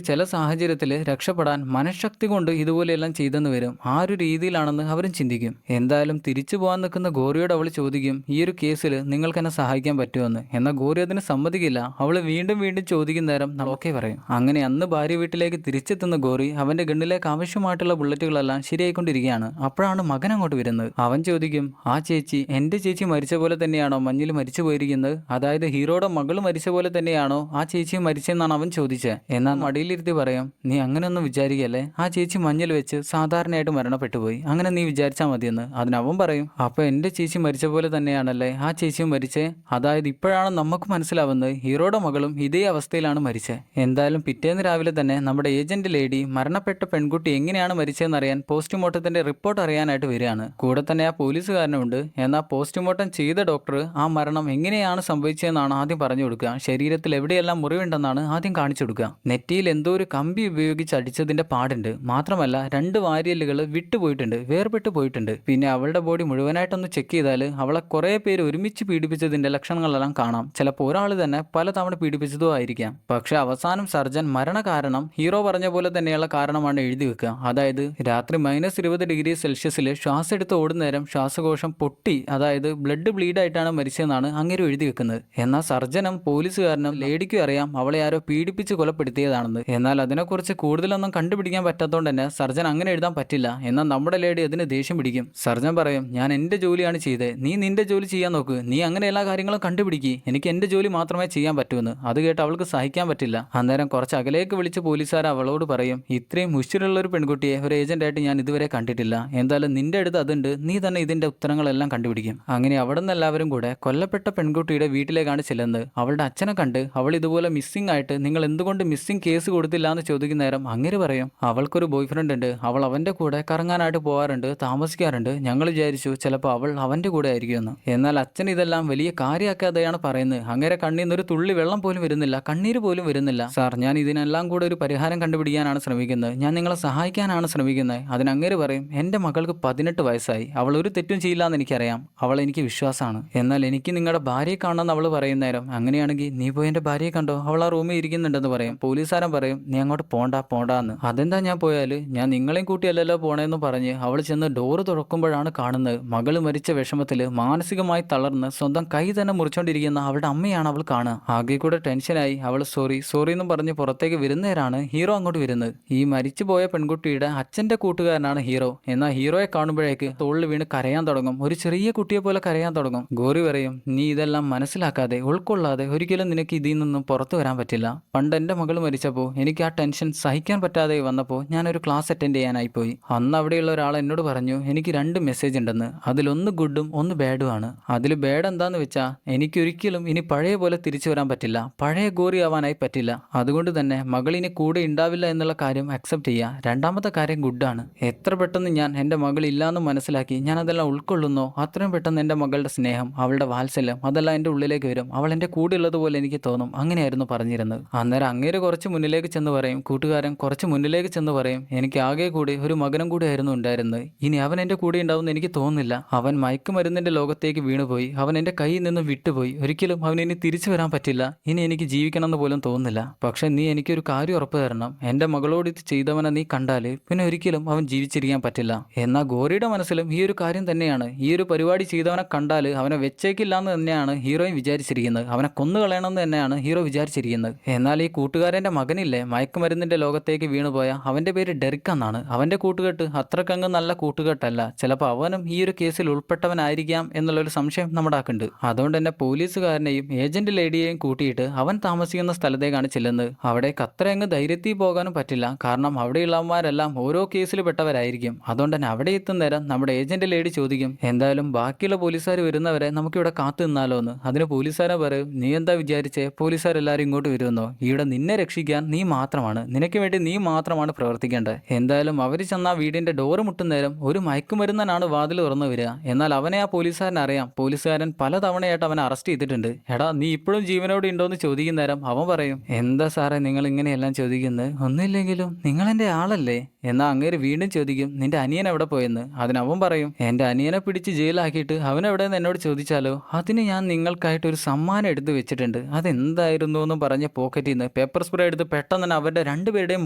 ചില സാഹചര്യത്തിൽ രക്ഷപ്പെടാൻ മനഃശക്തി കൊണ്ട് ഇതുപോലെയെല്ലാം ചെയ്തെന്ന് വരും. ആ ഒരു രീതിയിലാണെന്ന് അവരും ചിന്തിക്കും. എന്തായാലും തിരിച്ചു പോകാൻ നിൽക്കുന്ന ഗോറിയോട് അവൾ ചോദിക്കും ഈ ഒരു കേസിൽ നിങ്ങൾക്ക് എന്നെ സഹായിക്കാൻ പറ്റുമെന്ന്. എന്നാൽ ഗോറി അതിന് സമ്മതിക്കില്ല. അവൾ വീണ്ടും ചോദിക്കുന്ന നേരം ഓക്കെ പറയും. അങ്ങനെ അന്ന് ഭാര്യ വീട്ടിലേക്ക് തിരിച്ചെത്തുന്ന ഗോറി അവന്റെ ഗണ്ണിലെ വീട്ടിലേക്ക് ആവശ്യമായിട്ടുള്ള ബുള്ളറ്റുകളെല്ലാം ശരിയായിക്കൊണ്ടിരിക്കുകയാണ്. അപ്പോഴാണ് മകൻ അങ്ങോട്ട് വരുന്നത്. അവൻ ചോദിക്കും, ആ ചേച്ചി എൻ്റെ ചേച്ചി മരിച്ച പോലെ തന്നെയാണോ മഞ്ഞിൽ മരിച്ചു പോയിരിക്കുന്നത്? അതായത് ഹീറോയുടെ മകൾ മരിച്ച പോലെ തന്നെയാണോ ആ ചേച്ചി മരിച്ചെന്നാണ് അവൻ ചോദിച്ചത്. എന്നാൽ മടിയിലിരുത്തി പറയും, നീ അങ്ങനെയൊന്നും വിചാരിക്കല്ലേ, ആ ചേച്ചി മഞ്ഞിൽ വെച്ച് സാധാരണയായിട്ട് മരണപ്പെട്ടു പോയി, അങ്ങനെ നീ വിചാരിച്ചാൽ മതിയെന്ന്. അതിനവൻ പറയും, അപ്പൊ എൻ്റെ ചേച്ചി മരിച്ച പോലെ തന്നെയാണല്ലേ ആ ചേച്ചിയും മരിച്ചേ? അതായത് ഇപ്പോഴാണ് നമുക്ക് മനസ്സിലാവുന്നത് ഹീറോയുടെ മകളും ഇതേ അവസ്ഥയിലാണ് മരിച്ചത്. എന്തായാലും പിറ്റേന്ന് രാവിലെ തന്നെ നമ്മുടെ ഏജന്റ് ലേഡി മരണപ്പെട്ട പെൺകുട്ടി എങ്ങനെയാണ് മരിച്ചതെന്ന് അറിയാൻ പോസ്റ്റ്മോർട്ടത്തിന്റെ റിപ്പോർട്ട് അറിയാനായിട്ട് വരികയാണ്. കൂടെ തന്നെ ആ പോലീസുകാരനുണ്ട്. എന്നാൽ പോസ്റ്റ്മോർട്ടം ചെയ്ത ഡോക്ടർ ആ മരണം എങ്ങനെയാണ് സംഭവിച്ചതെന്നാണ് ആദ്യം പറഞ്ഞു കൊടുക്കുക. ശരീരത്തിൽ എവിടെയെല്ലാം മുറിവുണ്ടെന്നാണ് ആദ്യം കാണിച്ചു കൊടുക്കുക. നെറ്റിയിൽ എന്തോ ഒരു കമ്പി ഉപയോഗിച്ച് അടിച്ചതിന്റെ പാടുണ്ട്. മാത്രമല്ല 2 വാരിയലുകൾ വിട്ടുപോയിട്ടുണ്ട്, വേർപെട്ട് പോയിട്ടുണ്ട്. പിന്നെ അവളുടെ ബോഡി മുഴുവനായിട്ടൊന്ന് ചെക്ക് ചെയ്താൽ അവളെ കുറെ പേര് ഒരുമിച്ച് പീഡിപ്പിച്ചതിന്റെ ലക്ഷണങ്ങളെല്ലാം കാണാം. ചിലപ്പോൾ ഒരാൾ തന്നെ പലതവണ പീഡിപ്പിച്ചതോ ആയിരിക്കാം. പക്ഷെ അവസാനം സർജൻ മരണകാരണം ഹീറോ പറഞ്ഞ പോലെ തന്നെയുള്ള കാരണമാണ് എഴുതി വെക്കുക. അതായത് രാത്രി -20°C ശ്വാസം എടുത്ത് ഓടുന്നേരം ശ്വാസകോശം പൊട്ടി, അതായത് ബ്ലഡ് ബ്ലീഡ് ആയിട്ടാണ് മരിച്ചതെന്നാണ് അങ്ങനെ എഴുതി വെക്കുന്നത്. എന്നാൽ സർജനും പോലീസുകാരനും ലേഡിക്കും അറിയാം അവളെ ആരോ പീഡിപ്പിച്ച് കൊലപ്പെടുത്തിയതാണെന്ന്. എന്നാൽ അതിനെക്കുറിച്ച് കൂടുതലൊന്നും കണ്ടുപിടിക്കാൻ പറ്റാത്തതുകൊണ്ട് തന്നെ സർജൻ അങ്ങനെ എഴുതാൻ പറ്റില്ല. എന്നാൽ നമ്മുടെ ലേഡി അതിന് ദേഷ്യം പിടിക്കും. സർജൻ പറയും, ഞാൻ എൻ്റെ ജോലിയാണ് ചെയ്തത്, നീ നിന്റെ ജോലി ചെയ്യാൻ നോക്ക്, നീ അങ്ങനെ എല്ലാ കാര്യങ്ങളും കണ്ടുപിടിക്കുക, എനിക്ക് എൻ്റെ ജോലി മാത്രമേ ചെയ്യാൻ പറ്റൂന്ന്. അത് കേട്ട് അവൾക്ക് സഹിക്കാൻ പറ്റില്ല. അന്നേരം കുറച്ച് അകലേക്ക് വിളിച്ച് പോലീസുകാർ അവളോട് പറയും, ഇത്രയും മുഷിലുള്ള ഒരു പെൺകുട്ടിയെ ഒരു ഏജന്റായിട്ട് ഞാൻ ഇതുവരെ കണ്ടിട്ടില്ല, എന്തായാലും നിന്റെ അടുത്ത് അതുണ്ട്, നീ തന്നെ ഇതിന്റെ ഉത്തരങ്ങളെല്ലാം കണ്ടുപിടിക്കും. അങ്ങനെ അവിടെ നിന്ന് എല്ലാവരും കൂടെ കൊല്ലപ്പെട്ട പെൺകുട്ടിയുടെ വീട്ടിലേക്കാണ് ചെല്ലുന്നത്. അവളുടെ അച്ഛനെ കണ്ട് അവൾ ഇതുപോലെ മിസ്സിംഗ് ആയിട്ട് നിങ്ങൾ എന്തുകൊണ്ട് മിസ്സിംഗ് കേസ് കൊടുത്തില്ല എന്ന് ചോദിക്കുന്ന നേരം അങ്ങനെ പറയും, അവൾക്കൊരു ബോയ് ഫ്രണ്ട് ഉണ്ട്, അവൾ അവന്റെ കൂടെ കറങ്ങാനായിട്ട് പോകാറുണ്ട്, താമസിക്കാറുണ്ട്, ഞങ്ങൾ വിചാരിച്ചു ചിലപ്പോൾ അവൾ അവന്റെ കൂടെ ആയിരിക്കുമെന്ന്. എന്നാൽ അച്ഛൻ ഇതെല്ലാം വലിയ കാര്യമാക്കാതെയാണ് പറയുന്നത്. അങ്ങനെ കണ്ണിൽ നിന്നൊരു തുള്ളി വെള്ളം പോലും വരുന്നില്ല, കണ്ണീര് പോലും വരുന്നില്ല. സാർ, ഞാൻ ഇതിനെല്ലാം കൂടെ ഒരു പരിഹാരം കണ്ടുപിടിക്കാനാണ് ശ്രമിക്കുന്നത്, ഞാൻ നിങ്ങളെ സഹായിക്കാനാണ് ശ്രമിക്കുന്നത്. അതിനങ്ങേര് പറയും, എൻ്റെ മകൾക്ക് 18 വയസ്സായി, അവൾ ഒരു തെറ്റും ചെയ്യില്ല എന്ന് എനിക്കറിയാം, അവൾ എനിക്ക് വിശ്വാസമാണ്. എന്നാൽ എനിക്ക് നിങ്ങളുടെ ഭാര്യയെ കാണണമെന്ന് അവൾ പറയുന്ന നേരം, അങ്ങനെയാണെങ്കിൽ നീ പോയി എൻ്റെ ഭാര്യയെ കണ്ടോ, അവൾ ആ റൂമിൽ ഇരിക്കുന്നുണ്ടെന്ന് പറയും. പോലീസുകാരൻ പറയും, നീ അങ്ങോട്ട് പോണ്ടാന്ന്. അതെന്താ ഞാൻ പോയാല്, ഞാൻ നിങ്ങളെയും കൂട്ടിയല്ലല്ലോ പോണേന്ന് പറഞ്ഞ് അവൾ ചെന്ന് ഡോറ് തുറക്കുമ്പോഴാണ് കാണുന്നത് മകള് മരിച്ച വിഷമത്തിൽ മാനസികമായി തളർന്ന് സ്വന്തം കൈ തന്നെ മുറിച്ചോണ്ടിരിക്കുന്ന അവളുടെ അമ്മയാണ് അവൾ കാണുക. ആകെ കൂടെ ടെൻഷനായി അവൾ സോറി എന്ന് പറഞ്ഞ് പുറത്തേക്ക് വരുന്നേരാണ് ഹീറോ അങ്ങോട്ട് വരുന്നത്. ഈ മരിച്ചുപോയ പെൺകുട്ടിയുടെ അച്ഛന്റെ കൂട്ടുകാരനാണ് ഹീറോ. എന്നാൽ ഹീറോയെ കാണുമ്പോഴേക്ക് തോളിൽ വീണ് കരയാൻ തുടങ്ങും, ഒരു ചെറിയ കുട്ടിയെ പോലെ കരയാൻ തുടങ്ങും. ഗോറി പറയും, നീ ഇതെല്ലാം മനസ്സിലാക്കാതെ ഉൾക്കൊള്ളാതെ ഒരിക്കലും നിനക്ക് ഇതിൽ നിന്നും പുറത്തു വരാൻ പറ്റില്ല. പണ്ട് എൻ്റെ മകൾ മരിച്ചപ്പോൾ എനിക്ക് ആ ടെൻഷൻ സഹിക്കാൻ പറ്റാതെ വന്നപ്പോൾ ഞാനൊരു ക്ലാസ് അറ്റൻഡ് ചെയ്യാനായി പോയി. അന്ന് അവിടെയുള്ള ഒരാൾ എന്നോട് പറഞ്ഞു, എനിക്ക് 2 മെസ്സേജ് ഉണ്ടെന്ന്, അതിലൊന്ന് ഗുഡും ഒന്ന് ബാഡും ആണ്. അതിൽ ബാഡ് എന്താന്ന് വെച്ചാൽ എനിക്കൊരിക്കലും ഇനി പഴയ പോലെ തിരിച്ചു വരാൻ പറ്റില്ല, പഴയ ഗോറി ആവാനായി പറ്റില്ല. അതുകൊണ്ട് തന്നെ മകൾ ഇനി കൂടെ ഉണ്ടാവില്ല എന്നുള്ള കാര്യം അക്സെപ്റ്റ് ചെയ്യുക. രണ്ടാമത്തെ കാര്യം ഗുഡാണ്. എത്ര പെട്ടെന്ന് ഞാൻ എൻ്റെ മകൾ ഇല്ലാന്ന് മനസ്സിലാക്കി ഞാൻ അതെല്ലാം ഉൾക്കൊള്ളുന്നോ അത്രയും പെട്ടെന്ന് എൻ്റെ മകളുടെ സ്നേഹം, അവളുടെ വാത്സല്യം അതെല്ലാം എൻ്റെ ഉള്ളിലേക്ക് വരും, അവൾ എൻ്റെ കൂടെ ഉള്ളതുപോലെ എനിക്ക് തോന്നും. അങ്ങനെയായിരുന്നു പറഞ്ഞിരുന്നത്. അന്നേരം അങ്ങേര് കുറച്ച് മുന്നിലേക്ക് ചെന്ന് പറയും, കൂട്ടുകാരൻ കുറച്ച് മുന്നിലേക്ക് ചെന്ന് പറയും, എനിക്ക് ആകെ കൂടി ഒരു മകനും കൂടി ആയിരുന്നു ഉണ്ടായിരുന്നത്, ഇനി അവൻ എൻ്റെ കൂടെ ഉണ്ടാവുമെന്ന് എനിക്ക് തോന്നുന്നില്ല. അവൻ മയക്കുമരുന്നിൻ്റെ ലോകത്തേക്ക് വീണുപോയി, അവൻ എൻ്റെ കയ്യിൽ നിന്ന് വിട്ടുപോയി, ഒരിക്കലും അവൻ ഇനി തിരിച്ചു വരാൻ പറ്റില്ല, ഇനി എനിക്ക് ജീവിക്കണമെന്ന് പോലും തോന്നുന്നില്ല. പക്ഷെ നീ എനിക്കൊരു കാര്യം ഉറപ്പ് തരണം, എൻ്റെ മകളോട് ഇത് ചെയ്തവനെ നീ കണ്ടാൽ പിന്നെ ഒരിക്കലും അവൻ ജീവിച്ചിരിക്കാൻ പറ്റില്ല. എന്നാൽ ഗോറിയുടെ മനസ്സിലും ഈ ഒരു കാര്യം തന്നെയാണ്. ഈ ഒരു പരിപാടി ചെയ്തവനെ കണ്ടാൽ അവനെ വെച്ചേക്കില്ല എന്ന് തന്നെയാണ് ഹീറോയും വിചാരിച്ചിരിക്കുന്നത്, അവനെ കൊന്നുകളയണമെന്ന് തന്നെയാണ് ഹീറോ വിചാരിച്ചിരിക്കുന്നത്. എന്നാൽ ഈ കൂട്ടുകാരൻ്റെ മകനില്ലേ മയക്കുമരുന്നിൻ്റെ ലോകത്തേക്ക് വീണുപോയ, അവൻ്റെ പേര് ഡെറിക് എന്നാണ്. അവൻ്റെ കൂട്ടുകെട്ട് അത്രക്കങ്ങ് നല്ല കൂട്ടുകെട്ടല്ല, ചിലപ്പോൾ അവനും ഈ ഒരു കേസിൽ ഉൾപ്പെട്ടവനായിരിക്കാം എന്നുള്ളൊരു സംശയം നമ്മുടെ ആക്കുണ്ട്. അതുകൊണ്ട് തന്നെ പോലീസുകാരനെയും ഏജന്റ് ലേഡിയെയും കൂട്ടിയിട്ട് അവൻ താമസിക്കുന്ന സ്ഥലത്തേക്കാണ് ചെല്ലുന്നത്. അവിടേക്ക് അത്രയങ്ങ് ധൈര്യത്തിൽ പോകാനും പറ്റില്ല, കാരണം അവിടെയുള്ളവന്മാരെല്ലാം ഓരോ കേസിൽ പെട്ടവരായിരിക്കും. അതുകൊണ്ട് തന്നെ അവിടെ എത്തുന്ന നേരം നമ്മുടെ ഏജന്റ് ലേഡി ചോദിക്കും, എന്തായാലും ബാക്കിയുള്ള പോലീസുകാർ വരുന്നവരെ നമുക്കിവിടെ കാത്തു നിന്നാലോ എന്ന്. അതിന് പോലീസുകാരെ പറയും, നീ എന്താ വിചാരിച്ചേ പോലീസുകാരെല്ലാവരും ഇങ്ങോട്ട് വരുമെന്നോ, ഇവിടെ നിന്നെ രക്ഷിക്കാൻ നീ മാത്രമാണ്, നിനക്ക് വേണ്ടി നീ മാത്രമാണ് പ്രവർത്തിക്കേണ്ടത്. എന്തായാലും അവർ ചെന്ന വീടിന്റെ ഡോറ് മുട്ടുന്നേരം ഒരു മയക്കുമരുന്നനാണ് വാതിൽ തുറന്നു വരിക. എന്നാൽ അവനെ ആ പോലീസുകാരൻ അറിയാം, പോലീസുകാരൻ പലതവണയായിട്ട് അവനെ അറസ്റ്റ് ചെയ്തിട്ടുണ്ട്. എടാ നീ ഇപ്പോഴും ജീവനോട് ഉണ്ടോയെന്ന് ചോദിക്കുന്ന നേരം അവൻ പറയും, എന്താ സാറേ നിങ്ങൾ ഇങ്ങനെയെല്ലാം ചോദിക്കുന്നത്, ഒന്നുമില്ലെങ്കിലും നിങ്ങൾ എൻ്റെ ആളല്ലേ. എന്നാൽ അങ്ങേര് വീണ്ടും ചോദിക്കും, നിന്റെ അനിയൻ എവിടെ പോയെന്ന്. അതിനവൻ പറയും, എൻ്റെ അനിയനെ പിടിച്ച് ജയിലാക്കിയിട്ട് അവനെവിടെയെന്ന് എന്നോട് ചോദിച്ചാലോ, അതിന് ഞാൻ നിങ്ങൾക്കായിട്ട് ഒരു സമ്മാനം എടുത്ത് വെച്ചിട്ടുണ്ട്, അതെന്തായിരുന്നു എന്ന് പറഞ്ഞ പോക്കറ്റിൽ നിന്ന് പേപ്പർ സ്പ്രേ എടുത്ത് പെട്ടെന്ന് തന്നെ അവരുടെ 2 പേരുടെയും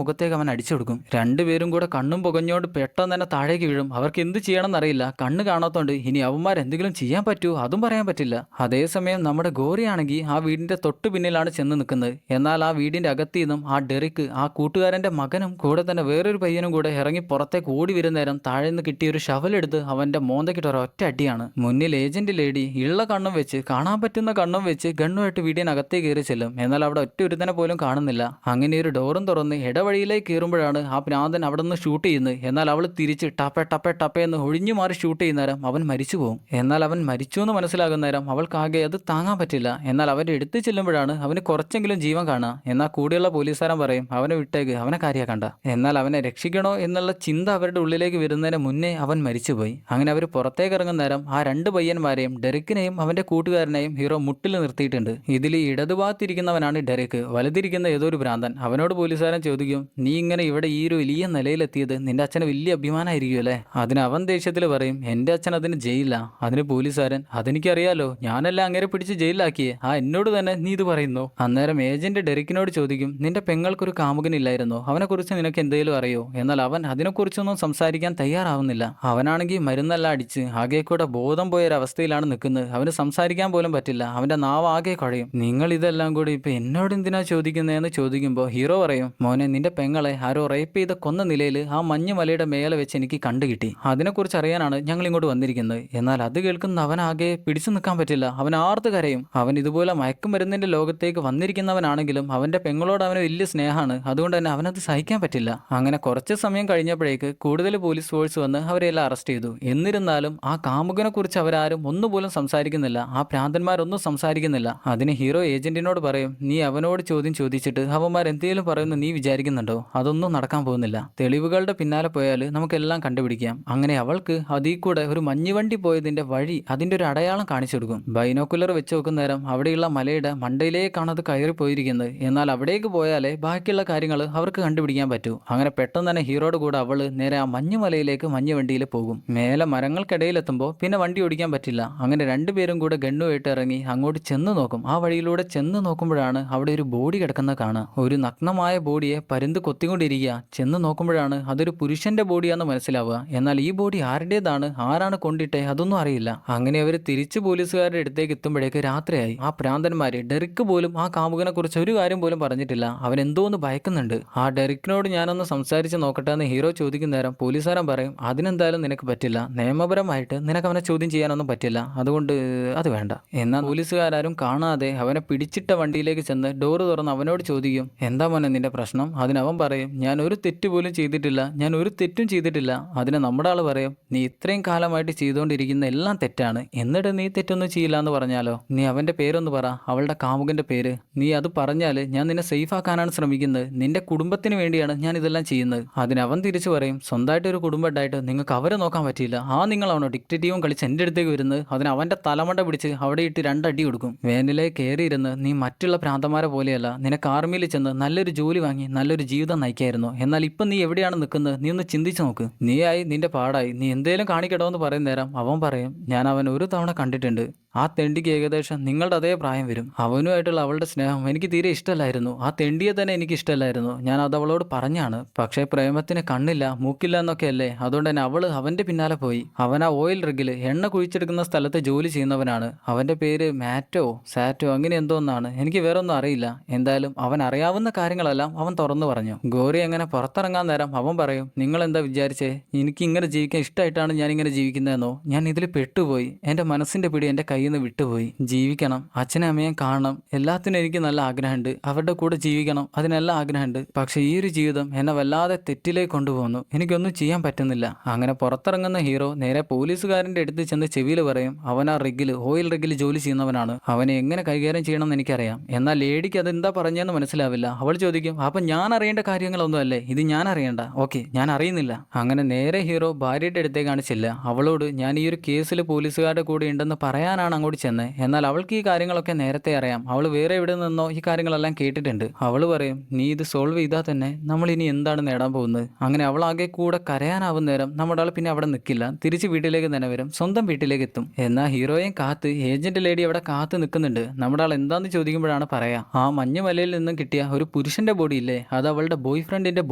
മുഖത്തേക്ക് അവൻ അടിച്ചു കൊടുക്കും. 2 പേരും കൂടെ കണ്ണും പുകഞ്ഞോണ്ട് പെട്ടെന്ന് തന്നെ താഴേക്ക് വീഴും. അവർക്ക് എന്ത് ചെയ്യണമെന്ന് അറിയില്ല, കണ്ണ് കാണാത്തോണ്ട് ഇനി അവന്മാർ എന്തെങ്കിലും ചെയ്യാൻ പറ്റുമോ അതും പറയാൻ പറ്റില്ല. അതേസമയം നമ്മുടെ ഗോറിയാണെങ്കിൽ ആ വീടിന്റെ തൊട്ട് പിന്നിലാണ് ചെന്ന് നിൽക്കുന്നത്. എന്നാൽ ആ വീടിന്റെ അകത്തു നിന്നും ആ ഡെറിക്ക് ആ കൂട്ടുകാരന്റെ മകനും കൂടെ തന്നെ തന്നെ വേറൊരു പയ്യനും കൂടെ ഇറങ്ങി പുറത്തേക്ക് ഓടി വരുന്ന നേരം താഴെ നിന്ന് കിട്ടിയ ഒരു ഷവലെടുത്ത് അവന്റെ മോന്തക്കിട്ട് ഒരൊറ്റ അടിയാണ്. മുന്നിൽ ഏജന്റ് ലേഡി ഉള്ള കണ്ണും വെച്ച് കാണാൻ പറ്റുന്ന കണ്ണും വെച്ച് ഗണ്ണുമായിട്ട് വീടിനകത്തേക്ക് കയറി ചെല്ലും. എന്നാൽ അവിടെ ഒറ്റ ഒരുത്തനെ പോലും കാണുന്നില്ല. അങ്ങനെ ഒരു ഡോറും തുറന്ന് ഇടവഴിയിലേക്ക് കയറുമ്പോഴാണ് ആ ഭ്രാന്തൻ അവിടെ നിന്ന് ഷൂട്ട് ചെയ്യുന്നത്. എന്നാൽ അവൾ തിരിച്ച് ടപ്പേ ടപ്പേ ടപ്പേ എന്ന് ഒഴിഞ്ഞു മാറി ഷൂട്ട് ചെയ്യുന്ന നേരം അവൻ മരിച്ചു പോകും. എന്നാൽ അവൻ മരിച്ചു എന്ന് മനസ്സിലാകുന്ന നേരം അവൾക്കാകെ അത് താങ്ങാൻ പറ്റില്ല. എന്നാൽ അവന്റെ അടുത്ത് ചെല്ലുമ്പോഴാണ് അവന് കുറച്ചെങ്കിലും ജീവൻ കാണുക. എന്നാൽ കൂടെയുള്ള പോലീസുകാരൻ പറയും അവനെ വിട്ടേക്ക്, അവനെ കാര്യാക്കണ്ട. എന്നാൽ അവനെ രക്ഷിക്കണോ എന്നുള്ള ചിന്ത അവരുടെ ഉള്ളിലേക്ക് വരുന്നതിന് മുന്നേ അവൻ മരിച്ചുപോയി. അങ്ങനെ അവർ പുറത്തേക്ക് ഇറങ്ങുന്ന നേരം ആ രണ്ട് പയ്യന്മാരെയും ഡെറിക്കിനെയും അവന്റെ കൂട്ടുകാരനെയും ഹീറോ മുട്ടിൽ നിർത്തിയിട്ടുണ്ട്. ഇതിൽ ഇടതുഭാഗത്തിരിക്കുന്നവനാണ് ഡെറിക്ക്, വലുതിരിക്കുന്ന ഏതോ ഒരു ഭ്രാന്തൻ. അവനോട് പോലീസുകാരൻ ചോദിക്കും, നീ ഇങ്ങനെ ഇവിടെ ഈ ഒരു വലിയ നിലയിലെത്തിയത് നിന്റെ അച്ഛന് വലിയ അഭിമാനമായിരിക്കും അല്ലേ? അതിന് അവൻ ദേഷ്യത്തിൽ പറയും, എന്റെ അച്ഛൻ അതിന് ജയിലില്ല. അതിന് പോലീസുകാരൻ, അതെനിക്കറിയാലോ, ഞാനല്ല അങ്ങനെ പിടിച്ച് ജയിലിലാക്കിയേ, എന്നോട് തന്നെ നീ ഇത് പറയുന്നു. അന്നേരം ഏജന്റ് ഡെറിക്കിനോട് ചോദിക്കും, നിന്റെ പെങ്ങൾക്കൊരു കാമുകനില്ലായിരുന്നോ? അവനെക്കുറിച്ച് നിനക്ക് എന്തെങ്കിലും അറിയോ? എന്നാൽ അവൻ അതിനെക്കുറിച്ചൊന്നും സംസാരിക്കാൻ തയ്യാറാവുന്നില്ല. അവനാണെങ്കിൽ മരുന്നെല്ലാം അടിച്ച് ആകെ കൂടെ ബോധം പോയൊരവസ്ഥയിലാണ് നിൽക്കുന്നത്. അവന് സംസാരിക്കാൻ പോലും പറ്റില്ല. അവന്റെ നാവ് ആകെ കുഴയും. നിങ്ങൾ ഇതെല്ലാം കൂടി ഇപ്പൊ എന്നോട് എന്തിനാ ചോദിക്കുന്നതെന്ന് ചോദിക്കുമ്പോൾ ഹീറോ പറയും, മോനെ, നിന്റെ പെങ്ങളെ ആരോ റേപ്പ് ചെയ്ത് കൊന്ന നിലയിൽ ആ മഞ്ഞുമലയുടെ മേലെ വെച്ച് എനിക്ക് കണ്ടുകിട്ടി. അതിനെക്കുറിച്ച് അറിയാനാണ് ഞങ്ങൾ ഇങ്ങോട്ട് വന്നിരിക്കുന്നത്. എന്നാൽ അത് കേൾക്കുന്ന അവനാകെ പിടിച്ചു നിൽക്കാൻ പറ്റില്ല. അവൻ ആർത്ത് കരയും. അവൻ ഇതുപോലെ മയക്കുമരുന്നിന്റെ ലോകത്തേക്ക് വന്നിരിക്കുന്നവനാണെങ്കിലും അവന്റെ പെങ്ങളോട് അവന് വലിയ സ്നേഹമാണ്. അതുകൊണ്ട് തന്നെ അവനത് സഹിക്കാൻ പറ്റില്ല. അങ്ങനെ കുറച്ച് സമയം കഴിഞ്ഞപ്പോഴേക്ക് കൂടുതൽ പോലീസ് ഫോഴ്സ് വന്ന് അവരെല്ലാം അറസ്റ്റ് ചെയ്തു. എന്നിരുന്നാലും ആ കാമുകനെ കുറിച്ച് അവരാരും ഒന്നുപോലും സംസാരിക്കുന്നില്ല. ആ ഭ്രാന്തന്മാരൊന്നും സംസാരിക്കുന്നില്ല. അതിന് ഹീറോ ഏജന്റിനോട് പറയും, നീ അവനോട് ചോദ്യം ചോദിച്ചിട്ട് അവന്മാർ എന്തെങ്കിലും പറയുമെന്ന് നീ വിചാരിക്കുന്നുണ്ടോ? അതൊന്നും നടക്കാൻ പോകുന്നില്ല. തെളിവുകളുടെ പിന്നാലെ പോയാൽ നമുക്കെല്ലാം കണ്ടുപിടിക്കാം. അങ്ങനെ അവൾക്ക് അതിൽ കൂടെ ഒരു മഞ്ഞുവണ്ടി പോയതിന്റെ വഴി, അതിന്റെ ഒരു അടയാളം കാണിച്ചു കൊടുക്കും. ബൈനോക്കുലർ വെച്ച് നോക്കുന്ന നേരം അവിടെയുള്ള മലയുടെ മണ്ടയിലേക്കാണ് അത് കയറി പോയിരിക്കുന്നത്. എന്നാൽ അവിടേക്ക് പോയാലേ ബാക്കിയുള്ള കാര്യങ്ങൾ അവർക്ക് കണ്ടുപിടിക്കാൻ പറ്റൂ. അങ്ങനെ പെട്ടെന്ന് തന്നെ ഹീറോയുടെ കൂടെ അവള് നേരെ ആ മഞ്ഞുമലയിലേക്ക് മഞ്ഞുവണ്ടിയിൽ പോകും. മേലെ മരങ്ങൾക്കിടയിലെത്തുമ്പോൾ പിന്നെ വണ്ടി ഓടിക്കാൻ പറ്റില്ല. അങ്ങനെ രണ്ടുപേരും കൂടെ ഗണ്ണുമായിട്ട് ഇറങ്ങി അങ്ങോട്ട് ചെന്ന് നോക്കും. ആ വഴിയിലൂടെ ചെന്ന് നോക്കുമ്പോഴാണ് അവിടെ ഒരു ബോഡി കിടക്കുന്നത് കാണുക. ഒരു നഗ്നമായ ബോഡിയെ പരുന്ത് കൊത്തിക്കൊണ്ടിരിക്കുക. ചെന്ന് നോക്കുമ്പോഴാണ് അതൊരു പുരുഷന്റെ ബോഡിയാണെന്ന് മനസ്സിലാവുക. എന്നാൽ ഈ ബോഡി ആരുടേതാണ്, ആരാണ് കൊണ്ടിട്ടേ, അതൊന്നും അറിയില്ല. അങ്ങനെ അവർ തിരിച്ച് പോലീസുകാരുടെ അടുത്തേക്ക് എത്തുമ്പോഴേക്ക് രാത്രിയായി. ആ ഭ്രാന്തന്മാര് ഡെറിക്ക് പോലും ആ കാമുകനെ കുറിച്ച് ഒരു കാര്യം പോലും പറഞ്ഞിട്ടില്ല. അവൻ എന്തോന്ന് ഭയക്കുന്നുണ്ട്. ആ ഡെറിക്കിനോട് ഞാനൊന്ന് സംസാരിച്ച് നോക്കട്ടെ എന്ന് ഹീറോ ചോദിക്കുന്ന നേരം പോലീസുകാരൻ പറയും, അതിനെന്തായാലും നിനക്ക് പറ്റില്ല. നിയമപരമായിട്ട് നിനക്ക് അവനെ ചോദ്യം ചെയ്യാനൊന്നും പറ്റില്ല. അതുകൊണ്ട് അത് വേണ്ട. എന്നാൽ പോലീസുകാരും കാണാതെ അവനെ പിടിച്ചിട്ട വണ്ടിയിലേക്ക് ചെന്ന് ഡോറ് തുറന്ന് അവനോട് ചോദിക്കും, എന്താ മോനെ നിന്റെ പ്രശ്നം? അതിനവൻ പറയും, ഞാൻ ഒരു തെറ്റ് പോലും ചെയ്തിട്ടില്ല, ഞാൻ ഒരു തെറ്റും ചെയ്തിട്ടില്ല. അതിന് നമ്മുടെ ആള് പറയും, നീ ഇത്രയും കാലമായിട്ട് ചെയ്തുകൊണ്ടിരിക്കുന്ന എല്ലാം തെറ്റാണ്, എന്നിട്ട് നീ തെറ്റൊന്നും ചെയ്യില്ല എന്ന് പറഞ്ഞാലോ? നീ അവന്റെ പേരൊന്ന് പറ, അവളുടെ കാമുകന്റെ പേര്. നീ അത് പറഞ്ഞാൽ ഞാൻ നിന്നെ സേഫ് ആക്കാനാണ് ശ്രമിക്കുന്നത്. നിന്റെ കുടുംബത്തിന് വേണ്ടിയാണ് ഞാൻ ഇതെല്ലാം ചെയ്യുന്നത്. അതിനവൻ തിരിച്ചു പറയും, സ്വന്തമായിട്ട് ഒരു കുടുംബം ഉണ്ടായിട്ട് നിങ്ങൾക്ക് അവരെ നോക്കാൻ പറ്റിയില്ല. നിങ്ങളാണോ ഡിക്റ്റേറ്റീവും കളിച്ച് എൻ്റെ അടുത്തേക്ക് വരുന്നത്? അതിന് അവന്റെ തലമണ്ട പിടിച്ച് അവിടെ ഇട്ട് രണ്ടടി കൊടുക്കും. വേനിലെ കയറിയിരുന്ന് നീ മറ്റുള്ള ഭ്രാന്തന്മാരെ പോലെയല്ല, നിനക്ക് ആർമിയിൽ ചെന്ന് നല്ലൊരു ജോലി വാങ്ങി നല്ലൊരു ജീവിതം നയിക്കായിരുന്നു. എന്നാൽ ഇപ്പം നീ എവിടെയാണ് നിൽക്കുന്നത്? നീ ഒന്ന് ചിന്തിച്ചു നോക്ക്. നീയായി നിന്റെ പാടായി, നീ എന്തേലും കാണിക്കടോ എന്ന് പറയുന്ന നേരം അവൻ പറയും, ഞാൻ അവൻ ഒരു തവണ കണ്ടിട്ടുണ്ട്. ആ തെണ്ടിക്ക് ഏകദേശം നിങ്ങളുടെ അതേ പ്രായം വരും. അവനുമായിട്ടുള്ള അവളുടെ സ്നേഹം എനിക്ക് തീരെ ഇഷ്ടമല്ലായിരുന്നു. ആ തെണ്ടിയെ തന്നെ എനിക്ക് ഇഷ്ടമല്ലായിരുന്നു. ഞാൻ അത് അവളോട് പറഞ്ഞാണ്. പക്ഷേ പ്രേമത്തിന് കണ്ണില്ല മൂക്കില്ല എന്നൊക്കെയല്ലേ, അതുകൊണ്ട് തന്നെ അവള് അവന്റെ പിന്നാലെ പോയി. അവൻ ആ ഓയിൽ റിഗില് എണ്ണ കുഴിച്ചെടുക്കുന്ന സ്ഥലത്ത് ജോലി ചെയ്യുന്നവനാണ്. അവന്റെ പേര് മാറ്റോ സാറ്റോ അങ്ങനെ എന്തോ ഒന്നാണ്. എനിക്ക് വേറെ ഒന്നും അറിയില്ല. എന്തായാലും അവൻ അറിയാവുന്ന കാര്യങ്ങളെല്ലാം അവൻ തുറന്നു പറഞ്ഞു. ഗോറി അങ്ങനെ പുറത്തിറങ്ങാൻ നേരം അവൻ പറയും, നിങ്ങൾ എന്താ വിചാരിച്ചേ എനിക്ക് ഇങ്ങനെ ജീവിക്കാൻ ഇഷ്ടമായിട്ടാണ് ഞാൻ ഇങ്ങനെ ജീവിക്കുന്നതെന്നോ? ഞാൻ ഇതിൽ പെട്ടുപോയി. എൻ്റെ മനസ്സിന്റെ പിടി എൻ്റെ കയ്യിൽ നിന്ന് വിട്ടുപോയി. ജീവിക്കണം, അച്ഛനെ അമ്മയും കാണണം, എല്ലാത്തിനും എനിക്ക് നല്ല ആഗ്രഹമുണ്ട്. അവരുടെ കൂടെ ജീവിക്കണം, അതിനെല്ലാം ആഗ്രഹമുണ്ട്. പക്ഷെ ഈ ഒരു ജീവിതം എന്നെ വല്ലാതെ തെറ്റിലേക്ക് കൊണ്ടുപോകുന്നു. എനിക്കൊന്നും ചെയ്യാൻ പറ്റുന്നില്ല. അങ്ങനെ പുറത്തിറങ്ങുന്ന ഹീറോ നേരെ പോലീസുകാരൻ്റെ അടുത്ത് ചെന്ന് ചെവിയിൽ പറയും, അവൻ ആ റിഗില് ഓയിൽ റിഗിൽ ജോലി ചെയ്യുന്നവനാണ്. അവനെ എങ്ങനെ കൈകാര്യം ചെയ്യണമെന്ന് എനിക്കറിയാം. എന്നാൽ ലേഡിക്ക് അത് എന്താ പറഞ്ഞതെന്ന് മനസ്സിലാവില്ല. അവൾ ചോദിക്കും, അപ്പം ഞാൻ അറിയേണ്ട കാര്യങ്ങളൊന്നും അല്ലേ ഇത്? ഞാൻ അറിയണ്ട? ഓക്കെ, ഞാൻ അറിയുന്നില്ല. അങ്ങനെ നേരെ ഹീറോ ഭാര്യയുടെ അടുത്തേക്കാണ് ചെല്ലുക. അവളോട് ഞാൻ ഈ ഒരു കേസിൽ പോലീസുകാരുടെ കൂടെ ഉണ്ടെന്ന് പറയാനാണ് അങ്ങോട്ട് ചെന്നത്. എന്നാൽ അവൾക്ക് ഈ കാര്യങ്ങളൊക്കെ നേരത്തെ അറിയാം. അവൾ വേറെ എവിടെ നിന്നോ ഈ കാര്യങ്ങളെല്ലാം കേട്ടിട്ടുണ്ട്. അവൾ പറയും, നീ ഇത് സോൾവ് ചെയ്താൽ തന്നെ നമ്മൾ ഇനി എന്താണ് നേടാൻ പോകുന്നത്? അങ്ങനെ അവൾ ആകെ കൂടെ കരയാനാവുന്ന നേരം നമ്മുടെ ആൾ പിന്നെ അവിടെ നിൽക്കില്ല. തിരിച്ച് വീട്ടിലേക്ക് തന്നെ വരും, സ്വന്തം വീട്ടിലേക്ക് എത്തും. എന്നാൽ ഹീറോയും കാത്ത് ഏജന്റ് ലേഡി അവിടെ കാത്ത് നിൽക്കുന്നുണ്ട്. നമ്മുടെ ആൾ എന്താന്ന് ചോദിക്കുമ്പോഴാണ് പറയാ, ആ മഞ്ഞുമലയിൽ നിന്നും കിട്ടിയ ഒരു പുരുഷന്റെ ബോഡി ഇല്ലേ, അത് അവളുടെ ബോയ് ഫ്രണ്ടിന്റെ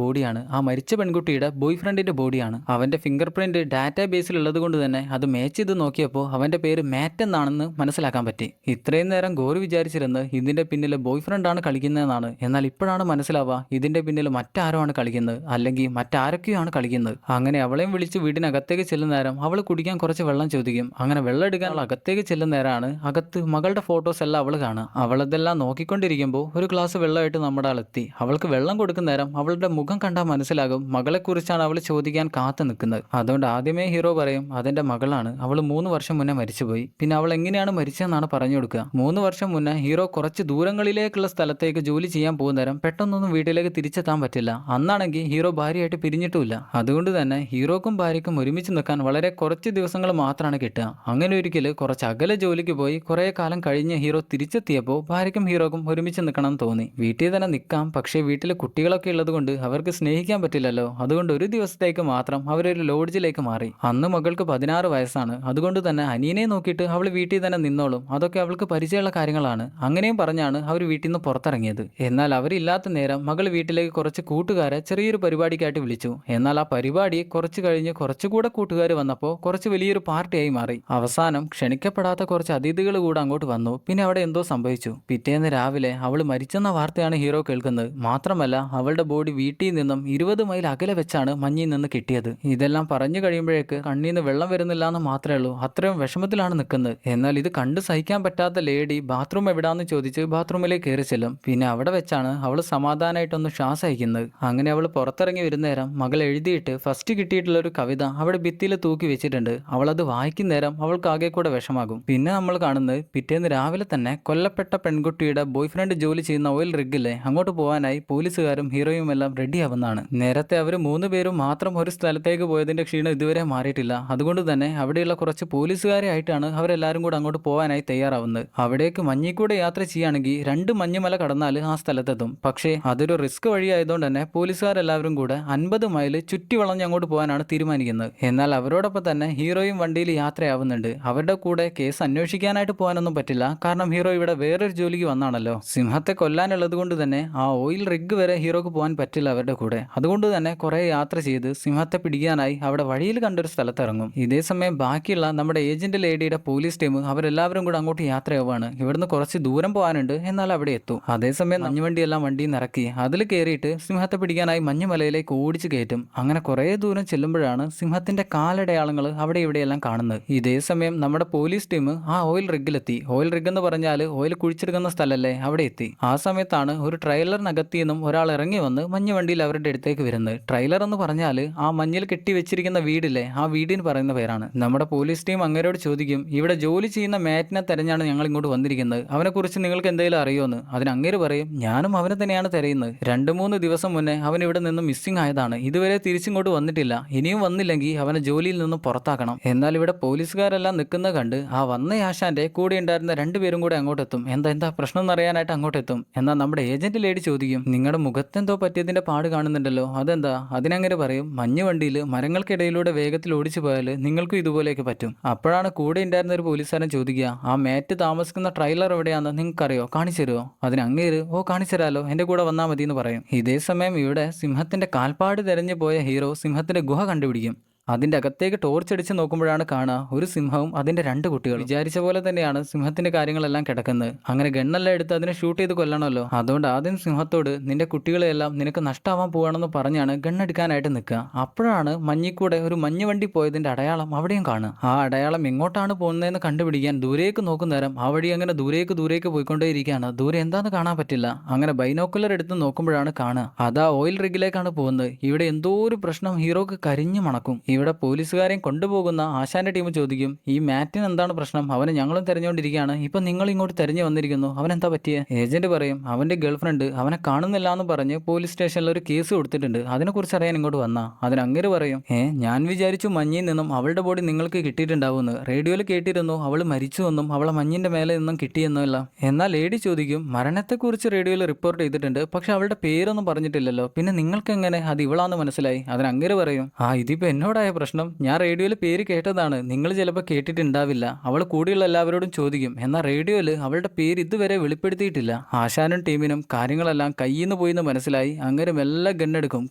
ബോഡിയാണ്. ആ മരിച്ച പെൺകുട്ടിയുടെ ബോയ് ഫ്രണ്ടിന്റെ ബോഡിയാണ്. അവന്റെ ഫിംഗർ പ്രിന്റ് ഡാറ്റാ ബേസിൽ ഉള്ളത് കൊണ്ട് തന്നെ അത് മാച്ച് ചെയ്ത് നോക്കിയപ്പോൾ അവന്റെ പേര് മാറ്റ് എന്നാണ് ആണെന്ന് മനസ്സിലാക്കാൻ പറ്റി. ഇത്രയും നേരം ഗോറി വിചാരിച്ചിരുന്ന് ഇതിന്റെ പിന്നിൽ ബോയ് ഫ്രണ്ടാണ് കളിക്കുന്നതെന്നാണ്. എന്നാൽ ഇപ്പോഴാണ് മനസ്സിലാവുക ഇതിന്റെ പിന്നിൽ മറ്റാരോ ആണ് കളിക്കുന്നത്, അല്ലെങ്കിൽ മറ്റാരൊക്കെയോ ആണ് കളിക്കുന്നത്. അങ്ങനെ അവളെയും വിളിച്ച് വീടിനകത്തേക്ക് ചെല്ലുന്ന നേരം അവൾ കുടിക്കാൻ കുറച്ച് വെള്ളം ചോദിക്കും. അങ്ങനെ വെള്ളം എടുക്കാൻ അവൾ അകത്തേക്ക് ചെല്ലുന്ന നേരമാണ് അകത്ത് മകളുടെ ഫോട്ടോസ് എല്ലാം അവൾ കാണുക. അവളതെല്ലാം നോക്കിക്കൊണ്ടിരിക്കുമ്പോൾ ഒരു ഗ്ലാസ് വെള്ളമായിട്ട് നമ്മുടെ ആളെത്തി. അവൾക്ക് വെള്ളം കൊടുക്കുന്ന നേരം അവളുടെ മുഖം കണ്ടാൽ മനസ്സിലാകും മകളെക്കുറിച്ചാണ് അവൾ ചോദിക്കാൻ കാത്തു നിൽക്കുന്നത്. അതുകൊണ്ട് ആദ്യമേ ഹീറോ പറയും അതെന്റെ മകളാണ്, അവൾ 3 വർഷം മുന്നേ മരിച്ചുപോയി. പിന്നെ അവൾ എങ്ങനെയാണ് മരിച്ചതെന്നാണ് പറഞ്ഞു കൊടുക്കുക. 3 വർഷം മുന്നേ ഹീറോ കുറച്ച് ദൂരങ്ങളിലേക്കുള്ള സ്ഥലത്തേക്ക് ജോലി ചെയ്യാൻ പോകുന്ന നേരം പെട്ടെന്നൊന്നും വീട്ടിലേക്ക് തിരിച്ചെത്താൻ പറ്റില്ല. അന്നാണെങ്കിൽ ഹീറോ ഭാര്യയായിട്ട് പിരിഞ്ഞിട്ടുമില്ല. അതുകൊണ്ട് തന്നെ ഹീറോക്കും ഭാര്യയ്ക്കും ഒരുമിച്ച് നിൽക്കാൻ വളരെ കുറച്ച് ദിവസങ്ങൾ മാത്രമാണ് കിട്ടുക. അങ്ങനെ ഒരിക്കൽ കുറച്ച് അകലെ ജോലിക്ക് പോയി കുറേ കാലം കഴിഞ്ഞ് ഹീറോ തിരിച്ചെത്തിയപ്പോൾ ഭാര്യയ്ക്കും ഹീറോക്കും ഒരുമിച്ച് നിൽക്കണം എന്ന് തോന്നി. വീട്ടിൽ തന്നെ നിൽക്കാം, പക്ഷേ വീട്ടിൽ കുട്ടികളൊക്കെ ഉള്ളത് കൊണ്ട് അവർക്ക് സ്നേഹിക്കാൻ പറ്റില്ലല്ലോ. അതുകൊണ്ട് ഒരു ദിവസത്തേക്ക് മാത്രം അവരൊരു ലോഡ്ജിലേക്ക് മാറി. അന്ന് മകൾക്ക് 16 വയസ്സാണ്. അതുകൊണ്ട് തന്നെ അനിയനെ നോക്കിയിട്ട് അവൾ വീട്ടിൽ തന്നെ നിന്നോളും, അതൊക്കെ അവൾക്ക് പരിചയമുള്ള കാര്യങ്ങളാണ്. അങ്ങനെയും പറഞ്ഞാണ് അവർ വീട്ടിൽ നിന്ന് പുറത്തിറങ്ങിയത്. എന്നാൽ അവരില്ലാത്ത നേരം മകൾ വീട്ടിലേക്ക് കുറച്ച് കൂട്ടുകാരെ ചെറിയൊരു പരിപാടിക്കായിട്ട് വിളിച്ചു. എന്നാൽ ആ പരിപാടി കുറച്ച് കഴിഞ്ഞ് കുറച്ചുകൂടെ കൂട്ടുകാർ വന്നപ്പോൾ കുറച്ച് വലിയൊരു പാർട്ടിയായി മാറി. അവസാനം ക്ഷണിക്കപ്പെടാത്ത കുറച്ച് അതിഥികൾ കൂടെ അങ്ങോട്ട് വന്നു. പിന്നെ അവിടെ എന്തോ സംഭവിച്ചു. പിറ്റേന്ന് രാവിലെ അവൾ മരിച്ചെന്ന വാർത്തയാണ് ഹീറോ കേൾക്കുന്നത്. മാത്രമല്ല അവളുടെ ബോഡി വീട്ടിൽ നിന്നും 20 മൈൽ അകലെ വെച്ചാണ് മഞ്ഞിൽ നിന്ന് കിട്ടിയത്. ഇതെല്ലാം പറഞ്ഞു കഴിയുമ്പോഴേക്ക് കണ്ണീന്ന് വെള്ളം വരുന്നില്ല എന്ന് മാത്രമേ ഉള്ളൂ. അത്രയും വിഷമത്തിലാണ് നിൽക്കുന്നത്. എന്നാൽ ഇത് കണ്ടു സഹിക്കാൻ പറ്റാത്ത ലേഡി ബാത്റൂം എവിടാന്ന് ചോദിച്ച് ബാത്റൂമിലേക്ക് കയറി ചെല്ലും. പിന്നെ അവിടെ വെച്ചാണ് അവൾ സമാധാനമായിട്ടൊന്ന് ശ്വാസം അയക്കുന്നത്. അങ്ങനെ അവൾ പുറത്തിറങ്ങി വരുന്ന നേരം മകൾ എഴുതിയിട്ട് ഫസ്റ്റ് കിട്ടിയിട്ടുള്ള ഒരു കവിത അവിടെ ഭിത്തിയിൽ തൂക്കി വെച്ചിട്ടുണ്ട്. അവളത് വായിക്കുന്ന നേരം അവൾക്ക് ആകെ കൂടെ വിഷമാകും. പിന്നെ നമ്മൾ കാണുന്നത് പിറ്റേന്ന് രാവിലെ തന്നെ കൊല്ലപ്പെട്ട പെൺകുട്ടിയുടെ ബോയ് ഫ്രണ്ട് ജോലി ചെയ്യുന്ന ഓയിൽ റിഗിലെ അങ്ങോട്ട് പോകാനായി പോലീസുകാരും ഹീറോയും എല്ലാം റെഡി ആവുന്നതാണ്. നേരത്തെ അവർ 3 പേരും മാത്രം ഒരു സ്ഥലത്തേക്ക് പോയതിന്റെ ക്ഷീണം ഇതുവരെ മാറിയിട്ടില്ല. അതുകൊണ്ട് തന്നെ അവിടെയുള്ള കുറച്ച് പോലീസുകാരെ ആയിട്ടാണ് അവരെല്ലാവരും കൂടെ അങ്ങോട്ട് പോകാനായി തയ്യാറാവുന്നത്. അവിടേക്ക് മഞ്ഞിൽ കൂടെ യാത്ര ചെയ്യുകയാണെങ്കിൽ 2 മഞ്ഞുമല കടന്നാൽ ആ സ്ഥലത്തെത്തും. പക്ഷേ അതൊരു റിസ്ക് വഴിയായതുകൊണ്ട് തന്നെ പോലീസുകാരെല്ലാവരും കൂടെ 50 മൈൽ ചുറ്റി വളഞ്ഞ് അങ്ങോട്ട് പോകാനാണ് തീരുമാനിക്കുന്നത്. എന്നാൽ അവരോടൊപ്പം തന്നെ ഹീറോയും വണ്ടിയിൽ യാത്രയാവുന്നുണ്ട്. അവരുടെ കൂടെ കേസ് അന്വേഷിക്കാനായിട്ട് പോകാനൊന്നും പറ്റില്ല, കാരണം ഹീറോ ഇവിടെ വേറൊരു ജോലിക്ക് വന്നാണല്ലോ. സിംഹത്തെ കൊല്ലാനുള്ളത് കൊണ്ട് തന്നെ ആ ഓയിൽ റിഗ് വരെ ഹീറോക്ക് പോകാൻ പറ്റില്ല അവരുടെ കൂടെ. അതുകൊണ്ട് തന്നെ കുറെ യാത്ര ചെയ്ത് സിംഹത്തെ പിടിക്കാനായി അവിടെ വഴിയിൽ കണ്ടൊരു സ്ഥലത്തിറങ്ങും. ഇതേ സമയം ബാക്കിയുള്ള നമ്മുടെ ഏജന്റ് ലേഡിയുടെ പോലീസ് ടീം അവരെല്ലാവരും കൂടെ അങ്ങോട്ട് യാത്രയാവുകയാണ്. ഇവിടുന്ന് കുറച്ച് ദൂരം പോകാനുണ്ട്, എന്നാൽ അവിടെ എത്തും. അതേസമയം മഞ്ഞുവണ്ടിയെല്ലാം വണ്ടിയിൽ നിറക്കി അതിൽ കയറിയിട്ട് സിംഹത്തെ പിടിക്കാനായി മഞ്ഞുമലയിലേക്ക് ഓടിച്ചു കയറ്റും. അങ്ങനെ കുറേ ദൂരം ചെല്ലുമ്പോഴാണ് സിംഹത്തിന്റെ കാലടയാളങ്ങൾ അവിടെ ഇവിടെയെല്ലാം കാണുന്നത്. ഇതേ സമയം നമ്മുടെ പോലീസ് ടീം ആ ഓയിൽ റിഗിലെത്തി. ഓയിൽ റിഗ് എന്ന് പറഞ്ഞാൽ ഓയിൽ കുഴിച്ചെടുക്കുന്ന സ്ഥലമല്ലേ, അവിടെ എത്തി. ആ സമയത്താണ് ഒരു ട്രെയിലറിനകത്തു നിന്നും ഒരാൾ ഇറങ്ങി വന്ന് മഞ്ഞുവണ്ടിയിൽ അവരുടെ അടുത്തേക്ക് വരുന്നത്. ട്രെയിലർ എന്ന് പറഞ്ഞാൽ ആ മഞ്ഞിൽ കെട്ടി വെച്ചിരിക്കുന്ന വീടില്ലേ, ആ വീടിന് പറയുന്ന പേരാണ്. നമ്മുടെ പോലീസ് ടീം അങ്ങേരോട് ചോദിക്കും, ഇവിടെ ജോലി ചെയ്യുന്ന മാറ്റിനെ തെരഞ്ഞാണ് ഞങ്ങൾ ഇങ്ങോട്ട് വന്നിരിക്കുന്നത്, അവനെ കുറിച്ച് നിങ്ങൾക്ക് എന്തെങ്കിലും അറിയുമെന്ന്. അതിന് അങ്ങേര് പറയും, ഞാനും അവനെ തന്നെയാണ് തെരയുന്നത്. 2-3 ദിവസം മുന്നേ അവൻ ഇവിടെ നിന്ന് മിസ്സിംഗ് ആയതാണ്, ഇതുവരെ തിരിച്ചിങ്ങോട്ട് വന്നിട്ടില്ല. ഇനിയും വന്നില്ലെങ്കിൽ അവനെ ജോലിയിൽ നിന്ന് പുറത്താക്കണം. എന്നാൽ ഇവിടെ പോലീസുകാരെല്ലാം നിൽക്കുന്നത് കണ്ട് ആ വന്ന ആശാന്റെ കൂടെ ഉണ്ടായിരുന്ന 2 പേരും കൂടെ അങ്ങോട്ടെത്തും. എന്താ പ്രശ്നം എന്നറിയാനായിട്ട് അങ്ങോട്ടെത്തും. എന്നാൽ നമ്മുടെ ഏജന്റ് ലേഡി ചോദിക്കും, നിങ്ങളുടെ മുഖത്തെന്തോ പറ്റിയതിന്റെ പാട് കാണുന്നുണ്ടല്ലോ, അതെന്താ? അതിനങ്ങനെ പറയും, മഞ്ഞു വണ്ടിയിൽ മരങ്ങൾക്കിടയിലൂടെ വേഗത്തിൽ ഓടിച്ചു പോയാൽ നിങ്ങൾക്കും ഇതുപോലെയൊക്കെ പറ്റും. അപ്പോഴാണ് കൂടെ ഉണ്ടായിരുന്ന ഒരു പോലീസുകാരൻ ചോദിക്കുക, ആ മാറ്റ് താമസിക്കുന്ന ട്രെയിലർ എവിടെയാണെന്ന് നിങ്ങൾക്കറിയോ, കാണിച്ചു തരുമോ? അതിന് അങ്ങേര്, ഓ കാണിച്ചു തരാലോ, എന്റെ കൂടെ വന്നാൽ മതി എന്ന് പറയും. ഇതേ സമയം ഇവിടെ സിംഹത്തിന്റെ കാൽപ്പാട് തെരഞ്ഞു പോയ ഹീറോ സിംഹത്തിന്റെ ഗുഹ കണ്ടുപിടിക്കും. അതിന്റെ അകത്തേക്ക് ടോർച്ച് അടിച്ച് നോക്കുമ്പോഴാണ് കാണുക ഒരു സിംഹവും അതിന്റെ 2 കുട്ടികളും. വിചാരിച്ച പോലെ തന്നെയാണ് സിംഹത്തിന്റെ കാര്യങ്ങളെല്ലാം കിടക്കുന്നത്. അങ്ങനെ ഗണ്ണെല്ലാം എടുത്ത് അതിനെ ഷൂട്ട് ചെയ്ത് കൊല്ലണമല്ലോ. അതുകൊണ്ട് ആദ്യം സിംഹത്തോട് നിന്റെ കുട്ടികളെല്ലാം നിനക്ക് നഷ്ടമാവാൻ പോവാണെന്ന് പറഞ്ഞാണ് ഗണ്ണെടുക്കാനായിട്ട് നിൽക്കുക. അപ്പോഴാണ് മഞ്ഞിക്കൂടെ ഒരു മഞ്ഞ് വണ്ടി പോയതിന്റെ അടയാളം അവിടെയും കാണുക. ആ അടയാളം എങ്ങോട്ടാണ് പോകുന്നതെന്ന് കണ്ടുപിടിക്കാൻ ദൂരേക്ക് നോക്കുന്ന നേരം ആ വഴി അങ്ങനെ ദൂരേക്ക് പോയിക്കൊണ്ടേയിരിക്കുകയാണ്. ദൂരെ എന്താന്ന് കാണാൻ പറ്റില്ല. അങ്ങനെ ബൈനോക്കുലർ എടുത്ത് നോക്കുമ്പോഴാണ് കാണുക അതാ ഓയിൽ റിഗിലേക്കാണ് പോകുന്നത്. ഇവിടെ എന്തോ ഒരു പ്രശ്നം ഹീറോക്ക് കരിഞ്ഞു മണക്കും. ഇവിടെ പോലീസുകാരെയും കൊണ്ടുപോകുന്ന ആശാന്റെ ടീം ചോദിക്കും, ഈ മാറ്റിന് എന്താണ് പ്രശ്നം? അവനെ ഞങ്ങളും തെരഞ്ഞുകൊണ്ടിരിക്കുകയാണ്, ഇപ്പൊ നിങ്ങൾ ഇങ്ങോട്ട് തെരഞ്ഞു വന്നിരിക്കുന്നു, അവനെന്താ പറ്റിയ? ഏജന്റ് പറയും, അവന്റെ ഗേൾഫ്രണ്ട് അവനെ കാണുന്നില്ല എന്ന് പറഞ്ഞ് പോലീസ് സ്റ്റേഷനിൽ ഒരു കേസ് കൊടുത്തിട്ടുണ്ട്, അതിനെക്കുറിച്ച് അറിയാൻ ഇങ്ങോട്ട് വന്നാ. അതിന് അങ്ങേര് പറയും, ഞാൻ വിചാരിച്ചു മഞ്ഞിൽ നിന്നും അവളുടെ ബോഡി നിങ്ങൾക്ക് കിട്ടിയിട്ടുണ്ടാവുമെന്ന്. റേഡിയോയിൽ കേട്ടിരുന്നു അവൾ മരിച്ചുവെന്നും അവളെ മഞ്ഞിന്റെ മേലെ നിന്നും കിട്ടിയെന്നല്ല. എന്നാൽ ലേഡി ചോദിക്കും, മരണത്തെക്കുറിച്ച് റേഡിയോയിൽ റിപ്പോർട്ട് ചെയ്തിട്ടുണ്ട്, പക്ഷെ അവളുടെ പേരൊന്നും പറഞ്ഞിട്ടില്ലല്ലോ, പിന്നെ നിങ്ങൾക്ക് എങ്ങനെ അത് ഇവളാന്ന് മനസ്സിലായി? അതിന് അങ്ങേര് പറയും, ഇതിപ്പോ എന്നോട് എന്താടായ പ്രശ്നം? ഞാൻ റേഡിയോയിൽ പേര് കേട്ടതാണ്, നിങ്ങൾ ചിലപ്പോൾ കേട്ടിട്ടുണ്ടാവില്ല. അവൾ കൂടെയുള്ള എല്ലാവരോടും ചോദിക്കും, എന്നാൽ റേഡിയോയിൽ അവളുടെ പേര് ഇതുവരെ വെളിപ്പെടുത്തിയിട്ടില്ല. ആശാനും ടീമിനും കാര്യങ്ങളെല്ലാം കയ്യിൽ നിന്ന് പോയിന്ന് മനസ്സിലായി. അങ്ങനെ മെല്ലെ ഗണ്ണെടുക്കും.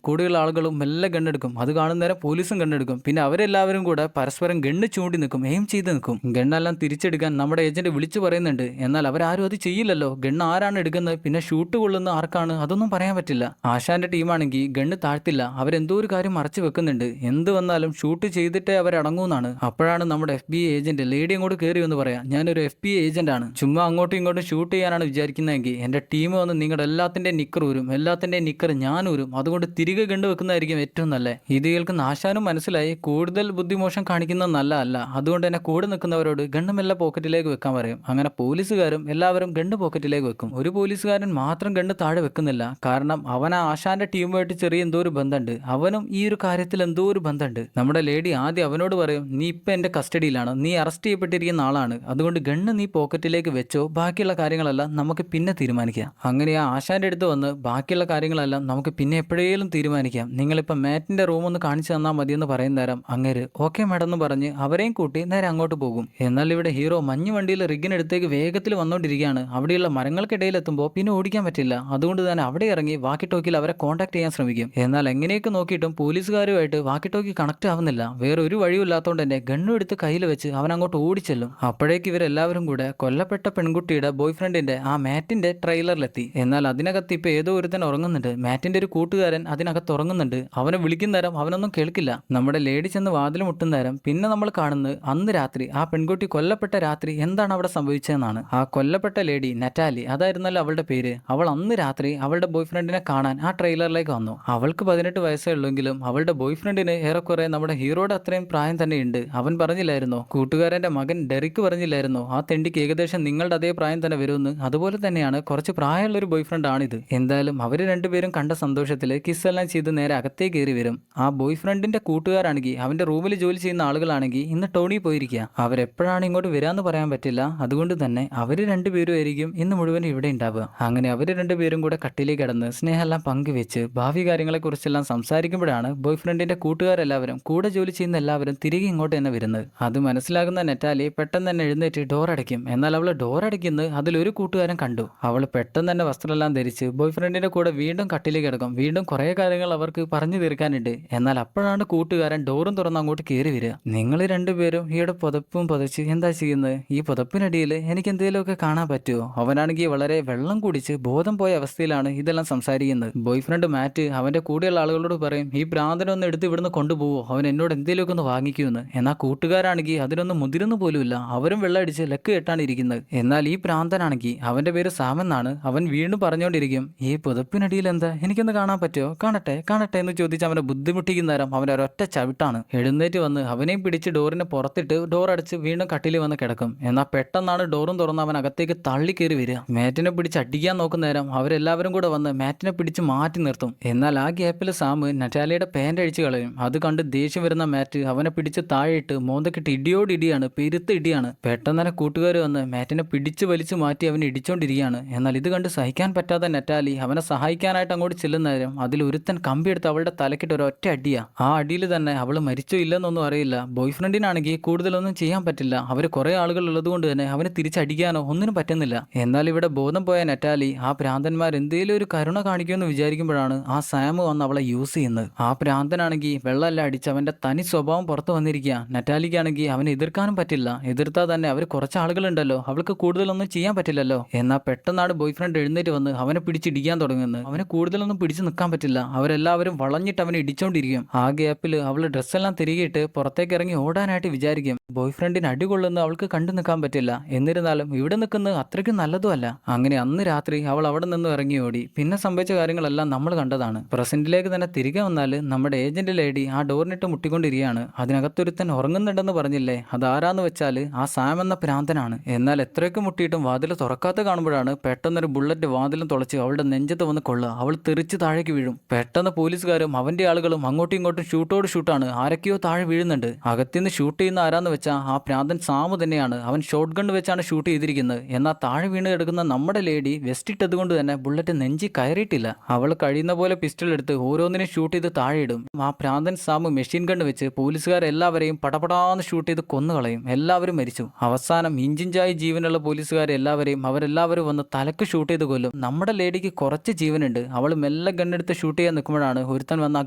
കൂടെയുള്ള ആളുകളും മെല്ലെ ഗണ്ണെടുക്കും. അത് കാണുന്നേരം പോലീസും ഗണ്ണെടുക്കും. പിന്നെ അവരെല്ലാവരും കൂടെ പരസ്പരം ഗണ്ണ് ചൂണ്ടി നിൽക്കും, എയിം ചെയ്ത് നിൽക്കും. ഗണ്ണെല്ലാം തിരിച്ചെടുക്കാൻ നമ്മുടെ ഏജന്റ് വിളിച്ചു പറയുന്നുണ്ട്. എന്നാൽ അവരാരും അത് ചെയ്യില്ലല്ലോ. ഗണ്ണ് ആരാണ് എടുക്കുന്നത്, പിന്നെ ഷൂട്ട് കൊള്ളുന്ന ആർക്കാണ്, അതൊന്നും പറയാൻ പറ്റില്ല. ആശാന്റെ ടീമാണെങ്കിൽ ഗണ്ണ് താഴ്ത്തില്ല. അവരെന്തോ ഒരു കാര്യം മറച്ചു വെക്കുന്നുണ്ട്. എന്ത് വന്നാലും ഷൂട്ട് ചെയ്തിട്ടേ അവരടങ്ങൂന്നാണ്. അപ്പോഴാണ് നമ്മുടെ FBI ഏജന്റ് ലേഡി അങ്ങോട്ട് കയറി എന്ന് പറയാം, ഞാനൊരു FBI ഏജന്റ് ആണ്, ചുമ്മാ അങ്ങോട്ടും ഇങ്ങോട്ടും ഷൂട്ട് ചെയ്യാനാണ് വിചാരിക്കുന്നതെങ്കിൽ എന്റെ ടീം വന്ന് നിങ്ങളുടെ എല്ലാത്തിന്റെയും നിക്കർ ഊരും, എല്ലാത്തിന്റെയും നിക്കർ ഞാൻ ഊരും. അതുകൊണ്ട് തിരികെ ഗണ്ണ് വെക്കുന്നതായിരിക്കും ഏറ്റവും നല്ല. ഇത് കേൾക്കുന്ന ആശാനും മനസ്സിലായി കൂടുതൽ ബുദ്ധിമോശം കാണിക്കുന്നത് നല്ലതല്ല. അതുകൊണ്ട് തന്നെ കൂടെ നിൽക്കുന്നവരോട് ഗണ്ണ് മെല്ലെ പോക്കറ്റിലേക്ക് വെക്കാൻ പറയും. അങ്ങനെ പോലീസുകാരും എല്ലാവരും ഗണ്ണ് പോക്കറ്റിലേക്ക് വെക്കും. ഒരു പോലീസുകാരൻ മാത്രം ഗണ്ണ് താഴെ വെക്കുന്നില്ല. കാരണം അവൻ ആ ആശാന്റെ ടീമുമായിട്ട് ചെറിയ എന്തോ ഒരു ബന്ധമുണ്ട്. അവനും ഈ ഒരു കാര്യത്തിൽ എന്തോ ഒരു ബന്ധമുണ്ട്. നമ്മുടെ ലേഡി ആദ്യം അവനോട് പറയും, നീ ഇപ്പം എൻ്റെ കസ്റ്റഡിയിലാണ്, നീ അറസ്റ്റ് ചെയ്യപ്പെട്ടിരിക്കുന്ന ആളാണ്, അതുകൊണ്ട് ഗണ്ണ് നീ പോക്കറ്റിലേക്ക് വെച്ചോ, ബാക്കിയുള്ള കാര്യങ്ങളെല്ലാം നമുക്ക് പിന്നെ തീരുമാനിക്കാം. അങ്ങനെ ആ ആശാന്റെ അടുത്ത് വന്ന് ബാക്കിയുള്ള കാര്യങ്ങളെല്ലാം നമുക്ക് പിന്നെ എപ്പോഴേലും തീരുമാനിക്കാം, നിങ്ങളിപ്പം മാറ്റിന്റെ റൂം ഒന്ന് കാണിച്ചു തന്നാൽ മതിയെന്ന് പറയുന്ന നേരം അങ്ങേര് ഓക്കെ മാഡം എന്ന് പറഞ്ഞ് അവരെയും കൂട്ടി നേരെ അങ്ങോട്ട് പോകും. എന്നാൽ ഇവിടെ ഹീറോ മഞ്ഞ് വണ്ടിയിൽ റിഗിനടുത്തേക്ക് വേഗത്തിൽ വന്നുകൊണ്ടിരിക്കുകയാണ്. അവിടെയുള്ള മരങ്ങൾക്കിടയിൽ എത്തുമ്പോൾ പിന്നെ ഓടിക്കാൻ പറ്റില്ല. അതുകൊണ്ട് തന്നെ അവിടെ ഇറങ്ങി വാക്കി ടോക്കിയിൽ അവരെ കോൺടാക്ട് ചെയ്യാൻ ശ്രമിക്കും. എന്നാൽ എങ്ങനെയൊക്കെ നോക്കിയിട്ടും പോലീസുകാരുമായിട്ട് വാക്കി ടോക്കി കണക്ട് ആവുന്നില്ല. വേറെ ഒരു വഴിയും ഇല്ലാത്തതുകൊണ്ട് തന്നെ ഗണ്ണും എടുത്ത് കയ്യിൽ വെച്ച് അവൻ അങ്ങോട്ട് ഓടിച്ചെല്ലും. അപ്പോഴേക്ക് ഇവരെല്ലാവരും കൂടെ കൊല്ലപ്പെട്ട പെൺകുട്ടിയുടെ ബോയ് ഫ്രണ്ടിന്റെ ആ മാറ്റിന്റെ ട്രെയിലറിലെത്തി. എന്നാൽ അതിനകത്ത് ഇപ്പൊ ഏതോ ഒരുത്തൻ ഉറങ്ങുന്നുണ്ട്. മാറ്റിന്റെ ഒരു കൂട്ടുകാരൻ അതിനകത്ത് ഉറങ്ങുന്നുണ്ട്. അവനെ വിളിക്കുന്ന നേരം അവനൊന്നും കേൾക്കില്ല. നമ്മുടെ ലേഡി ചെന്ന് വാതിൽ മുട്ടുന്ന നേരം പിന്നെ നമ്മൾ കാണുന്നത് അന്ന് രാത്രി ആ പെൺകുട്ടി കൊല്ലപ്പെട്ട രാത്രി എന്താണ് അവിടെ സംഭവിച്ചതെന്നാണ്. ആ കൊല്ലപ്പെട്ട ലേഡി നറ്റാലി, അതായിരുന്നല്ലോ അവളുടെ പേര്. അവൾ അന്ന് രാത്രി അവളുടെ ബോയ് ഫ്രണ്ടിനെ കാണാൻ ആ ട്രെയിലറിലേക്ക് വന്നു. അവൾക്ക് 18 വയസ്സേ ഉള്ളെങ്കിലും അവളുടെ ബോയ് ഫ്രണ്ടിന് ഏറെക്കുറെ നമ്മുടെ ഹീറോയുടെ അത്രയും പ്രായം തന്നെയുണ്ട്. അവൻ പറഞ്ഞില്ലായിരുന്നോ, കൂട്ടുകാരന്റെ മകൻ ഡെറിക്ക് പറഞ്ഞില്ലായിരുന്നോ, ആ തെണ്ടിക്ക് ഏകദേശം നിങ്ങളുടെ അതേ പ്രായം തന്നെ വരുമെന്ന്. അതുപോലെ തന്നെയാണ് കുറച്ച് പ്രായമുള്ള ഒരു ബോയ് ഫ്രണ്ട് ആണിത്. എന്തായാലും അവർ രണ്ടുപേരും കണ്ട സന്തോഷത്തിൽ കിസ്സെല്ലാം ചെയ്ത് നേരെ അകത്തേക്ക് കയറി വരും. ആ ബോയ് ഫ്രണ്ടിന്റെ കൂട്ടുകാരാണെങ്കിൽ അവന്റെ റൂമിൽ ജോലി ചെയ്യുന്ന ആളുകളാണെങ്കിൽ ഇന്ന് ടോണി പോയിരിക്കുക. അവരെപ്പോഴാണ് ഇങ്ങോട്ട് വരാമെന്ന് പറയാൻ പറ്റില്ല. അതുകൊണ്ട് തന്നെ അവര് രണ്ടുപേരും ആയിരിക്കും ഇന്ന് മുഴുവൻ ഇവിടെ ഉണ്ടാവുക. അങ്ങനെ അവര് രണ്ടുപേരും കൂടെ കട്ടിലേക്ക് കിടന്ന് സ്നേഹമെല്ലാം പങ്കുവെച്ച് ഭാവി കാര്യങ്ങളെ കുറിച്ചെല്ലാം സംസാരിക്കുമ്പോഴാണ് ബോയ് ഫ്രണ്ടിന്റെ കൂട്ടുകാരെല്ലാവരും കൂടെ ജോലി ചെയ്യുന്ന എല്ലാവരും തിരികെ ഇങ്ങോട്ട് തന്നെ വരുന്നത്. അത് മനസ്സിലാകുന്ന നെറ്റാലി പെട്ടെന്ന് തന്നെ എഴുന്നേറ്റ് ഡോർ അടയ്ക്കും. എന്നാൽ അവൾ ഡോർ അടയ്ക്കുന്നത് അതിലൊരു കൂട്ടുകാരൻ കണ്ടു. അവൾ പെട്ടെന്ന് തന്നെ വസ്ത്രമെല്ലാം ധരിച്ച് ബോയ് ഫ്രണ്ടിന്റെ കൂടെ വീണ്ടും കട്ടിലേക്ക് കിടക്കും. വീണ്ടും കുറെ കാര്യങ്ങൾ അവർക്ക് പറഞ്ഞു തീർക്കാനുണ്ട്. എന്നാൽ അപ്പോഴാണ് കൂട്ടുകാരൻ ഡോറും തുറന്ന് അങ്ങോട്ട് കയറി വരിക. നിങ്ങൾ രണ്ടുപേരും ഈയുടെ പുതപ്പും പുതച്ച് എന്താ ചെയ്യുന്നത്? ഈ പുതപ്പിനടിയിൽ എനിക്ക് എന്തെങ്കിലുമൊക്കെ കാണാൻ പറ്റുമോ? അവനാണെങ്കിൽ വളരെ വെള്ളം കുടിച്ച് ബോധം പോയ അവസ്ഥയിലാണ് ഇതെല്ലാം സംസാരിക്കുന്നത്. ബോയ് ഫ്രണ്ട് മാറ്റ് അവന്റെ കൂടെയുള്ള ആളുകളോട് പറയും, ഈ ഭ്രാന്തനൊന്ന് എടുത്ത് ഇവിടുന്ന് കൊണ്ടുപോവോ, അവൻ എന്നോട് എന്തെങ്കിലുമൊക്കെ ഒന്ന് വാങ്ങിക്കുമെന്ന്. എന്നാൽ കൂട്ടുകാരാണെങ്കിൽ അതിനൊന്നും മുതിരുന്നു പോലുമില്ല. അവരും വെള്ളം അടിച്ച് ലക്ക് കെട്ടാണ് ഇരിക്കുന്നത്. എന്നാൽ ഈ ഭ്രാന്തനാണെങ്കിൽ അവന്റെ പേര് സാമെന്നാണ്. അവൻ വീണ്ടും പറഞ്ഞുകൊണ്ടിരിക്കും, ഈ പുതപ്പിനടിയിൽ എന്താ, എനിക്കൊന്ന് കാണാൻ പറ്റുമോ, കാണട്ടെ കാണട്ടെ എന്ന് ചോദിച്ച് അവനെ ബുദ്ധിമുട്ടിക്കുന്ന നേരം അവൻ ഒരൊറ്റ ചവിട്ടാണ്. എഴുന്നേറ്റ് വന്ന് അവനെയും പിടിച്ച് ഡോറിന് പുറത്തിട്ട് ഡോർ അടിച്ച് വീണ്ടും കട്ടിൽ വന്ന് കിടക്കും. എന്നാൽ പെട്ടെന്നാണ് ഡോറും തുറന്ന് അവൻ അകത്തേക്ക് തള്ളി കയറി വരിക. മാറ്റിനെ പിടിച്ച് അടിക്കാൻ നോക്കുന്ന നേരം അവരെല്ലാവരും കൂടെ വന്ന് മാറ്റിനെ പിടിച്ച് മാറ്റി നിർത്തും. എന്നാൽ ആ ഗ്യാപ്പിൽ സാം നറ്റാലിയുടെ പാന്റ് അഴിച്ചു കളയും. അത് കണ്ട് ദേഷ്യം വരുന്ന മാറ്റ് അവനെ പിടിച്ച് താഴെയിട്ട് മോന്തക്കിട്ട് ഇടിയോട് ഇടിയാണ്, പെരുത്ത ഇടിയാണ്. പെട്ടെന്ന് തന്നെ കൂട്ടുകാർ വന്ന് മാറ്റിനെ പിടിച്ച് വലിച്ചു മാറ്റി അവനെ ഇടിച്ചോണ്ടിരിക്കുകയാണ്. എന്നാൽ ഇത് കണ്ട് സഹിക്കാൻ പറ്റാത്ത നറ്റാലി അവനെ സഹായിക്കാനായിട്ട് അങ്ങോട്ട് ചെല്ലുന്ന നേരം അതിൽ ഒരുത്തൻ കമ്പിയെടുത്ത് അവളുടെ തലക്കിട്ട് ഒരൊറ്റ അടിയാ. ആ അടിയിൽ തന്നെ അവൾ മരിച്ചോ ഇല്ലെന്നൊന്നും അറിയില്ല. ബോയ് ഫ്രണ്ടിനാണെങ്കിൽ കൂടുതലൊന്നും ചെയ്യാൻ പറ്റില്ല. അവർ കുറെ ആളുകൾ ഉള്ളതുകൊണ്ട് തന്നെ അവനെ തിരിച്ചടിക്കാനോ ഒന്നിനും പറ്റുന്നില്ല. എന്നാൽ ഇവിടെ ബോധം പോയ നറ്റാലി ആ ഭ്രാന്തന്മാർ എന്തെങ്കിലും ഒരു കരുണ കാണിക്കുമെന്ന് വിചാരിക്കുമ്പോഴാണ് ആ സാമ് വന്ന് അവളെ യൂസ് ചെയ്യുന്നത്. ആ ഭ്രാന്തനാണെങ്കിൽ വെള്ളമെല്ലാം അടിച്ച് അവന്റെ തനി സ്വഭാവം പുറത്ത് വന്നിരിക്കുക. നറ്റാലിക്കാണെങ്കിൽ അവനെ എതിർക്കാനും പറ്റില്ല. എതിർത്താൽ തന്നെ അവർ കുറച്ച് ആളുകളുണ്ടല്ലോ, അവൾക്ക് കൂടുതലൊന്നും ചെയ്യാൻ പറ്റില്ലല്ലോ. എന്നാൽ പെട്ടെന്നാണ് ബോയ് ഫ്രണ്ട് എഴുന്നേറ്റ് വന്ന് അവനെ പിടിച്ചിടിക്കാൻ തുടങ്ങുന്നത്. അവനെ കൂടുതലൊന്നും പിടിച്ചു നിൽക്കാൻ പറ്റില്ല. അവരെല്ലാവരും വളഞ്ഞിട്ട് അവനെ ഇടിച്ചോണ്ടിരിക്കും. ആ ഗ്യാപ്പിൽ അവൾ ഡ്രസ്സെല്ലാം തിരികെയിട്ട് പുറത്തേക്ക് ഇറങ്ങി ഓടാനായിട്ട് വിചാരിക്കും. ബോയ് ഫ്രണ്ടിന് അടി കൊള്ളുന്ന അവൾക്ക് കണ്ടു നിൽക്കാൻ പറ്റില്ല. എന്നിരുന്നാലും ഇവിടെ നിൽക്കുന്നത് അത്രയ്ക്കും നല്ലതുമല്ല. അങ്ങനെ അന്ന് രാത്രി അവൾ അവിടെ നിന്ന് ഇറങ്ങി ഓടി. പിന്നെ സംഭവിച്ച കാര്യങ്ങളെല്ലാം നമ്മൾ കണ്ടതാണ്. പ്രസന്റിലേക്ക് തന്നെ തിരികെ വന്നാൽ നമ്മുടെ ഏജന്റ് ലേഡി ആ ഡോറിനിട്ട് മുട്ടിക്കൊണ്ടിരിക്കുകയാണ്. അതിനകത്തൊരുത്തൻ ഉറങ്ങുന്നുണ്ടെന്ന് പറഞ്ഞില്ലേ, അതാരാന്ന് വെച്ചാൽ ആ സാം എന്ന ഭ്രാന്തനാണ്. എന്നാൽ എത്രയൊക്കെ മുട്ടിയിട്ടും വാതിൽ തുറക്കാത്ത കാണുമ്പോഴാണ് പെട്ടെന്നൊരു ബുള്ളറ്റ് വാതിലും തുളച്ച് അവളുടെ നെഞ്ചത്ത് വന്ന് കൊള്ളുക. അവൾ തെറിച്ച് താഴേക്ക് വീഴും. പെട്ടെന്ന് പോലീസുകാരും അവന്റെ ആളുകളും അങ്ങോട്ടും ഇങ്ങോട്ടും ഷൂട്ടോട് ഷൂട്ടാണ്. ആരൊക്കെയോ താഴെ വീഴുന്നുണ്ട്. അകത്തുനിന്ന് ഷൂട്ട് ചെയ്യുന്ന ആരാന്ന് വെച്ചാൽ ആ ഭ്രാന്തൻ സാമു തന്നെയാണ്. അവൻ ഷോട്ട് ഗൺ വെച്ചാണ് ഷൂട്ട് ചെയ്തിരിക്കുന്നത്. എന്നാൽ താഴെ വീണ് കിടക്കുന്ന നമ്മുടെ ലേഡി വെസ്റ്റ് ഇട്ടത് കൊണ്ട് തന്നെ ബുള്ളറ്റ് നെഞ്ചി കയറിയിട്ടില്ല. അവൾ കഴിയുന്ന പോലെ പിസ്റ്റൾ എടുത്ത് ഓരോന്നിനും ഷൂട്ട് ചെയ്ത് താഴെ ഇടും. ആ ഭ്രാന്തൻ സാമു മെഷീൻ ഗണ്ണ് വെച്ച് പോലീസുകാരെല്ലാവരെയും പടപടാന്ന് ഷൂട്ട് ചെയ്ത് കൊന്നുകളയും. എല്ലാവരും മരിച്ചു. അവസാനം ഇഞ്ചിഞ്ചായി ജീവനുള്ള പോലീസുകാരെല്ലാവരെയും അവരെല്ലാവരും വന്ന് തലക്ക് ഷൂട്ട് ചെയ്ത് കൊല്ലും. നമ്മുടെ ലേഡിക്ക് കുറച്ച് ജീവനുണ്ട്. അവൾ മെല്ലെ ഗണ്ണെടുത്ത് ഷൂട്ട് ചെയ്യാൻ നിൽക്കുമ്പോഴാണ് ഒരുത്തൻ വന്ന് ആ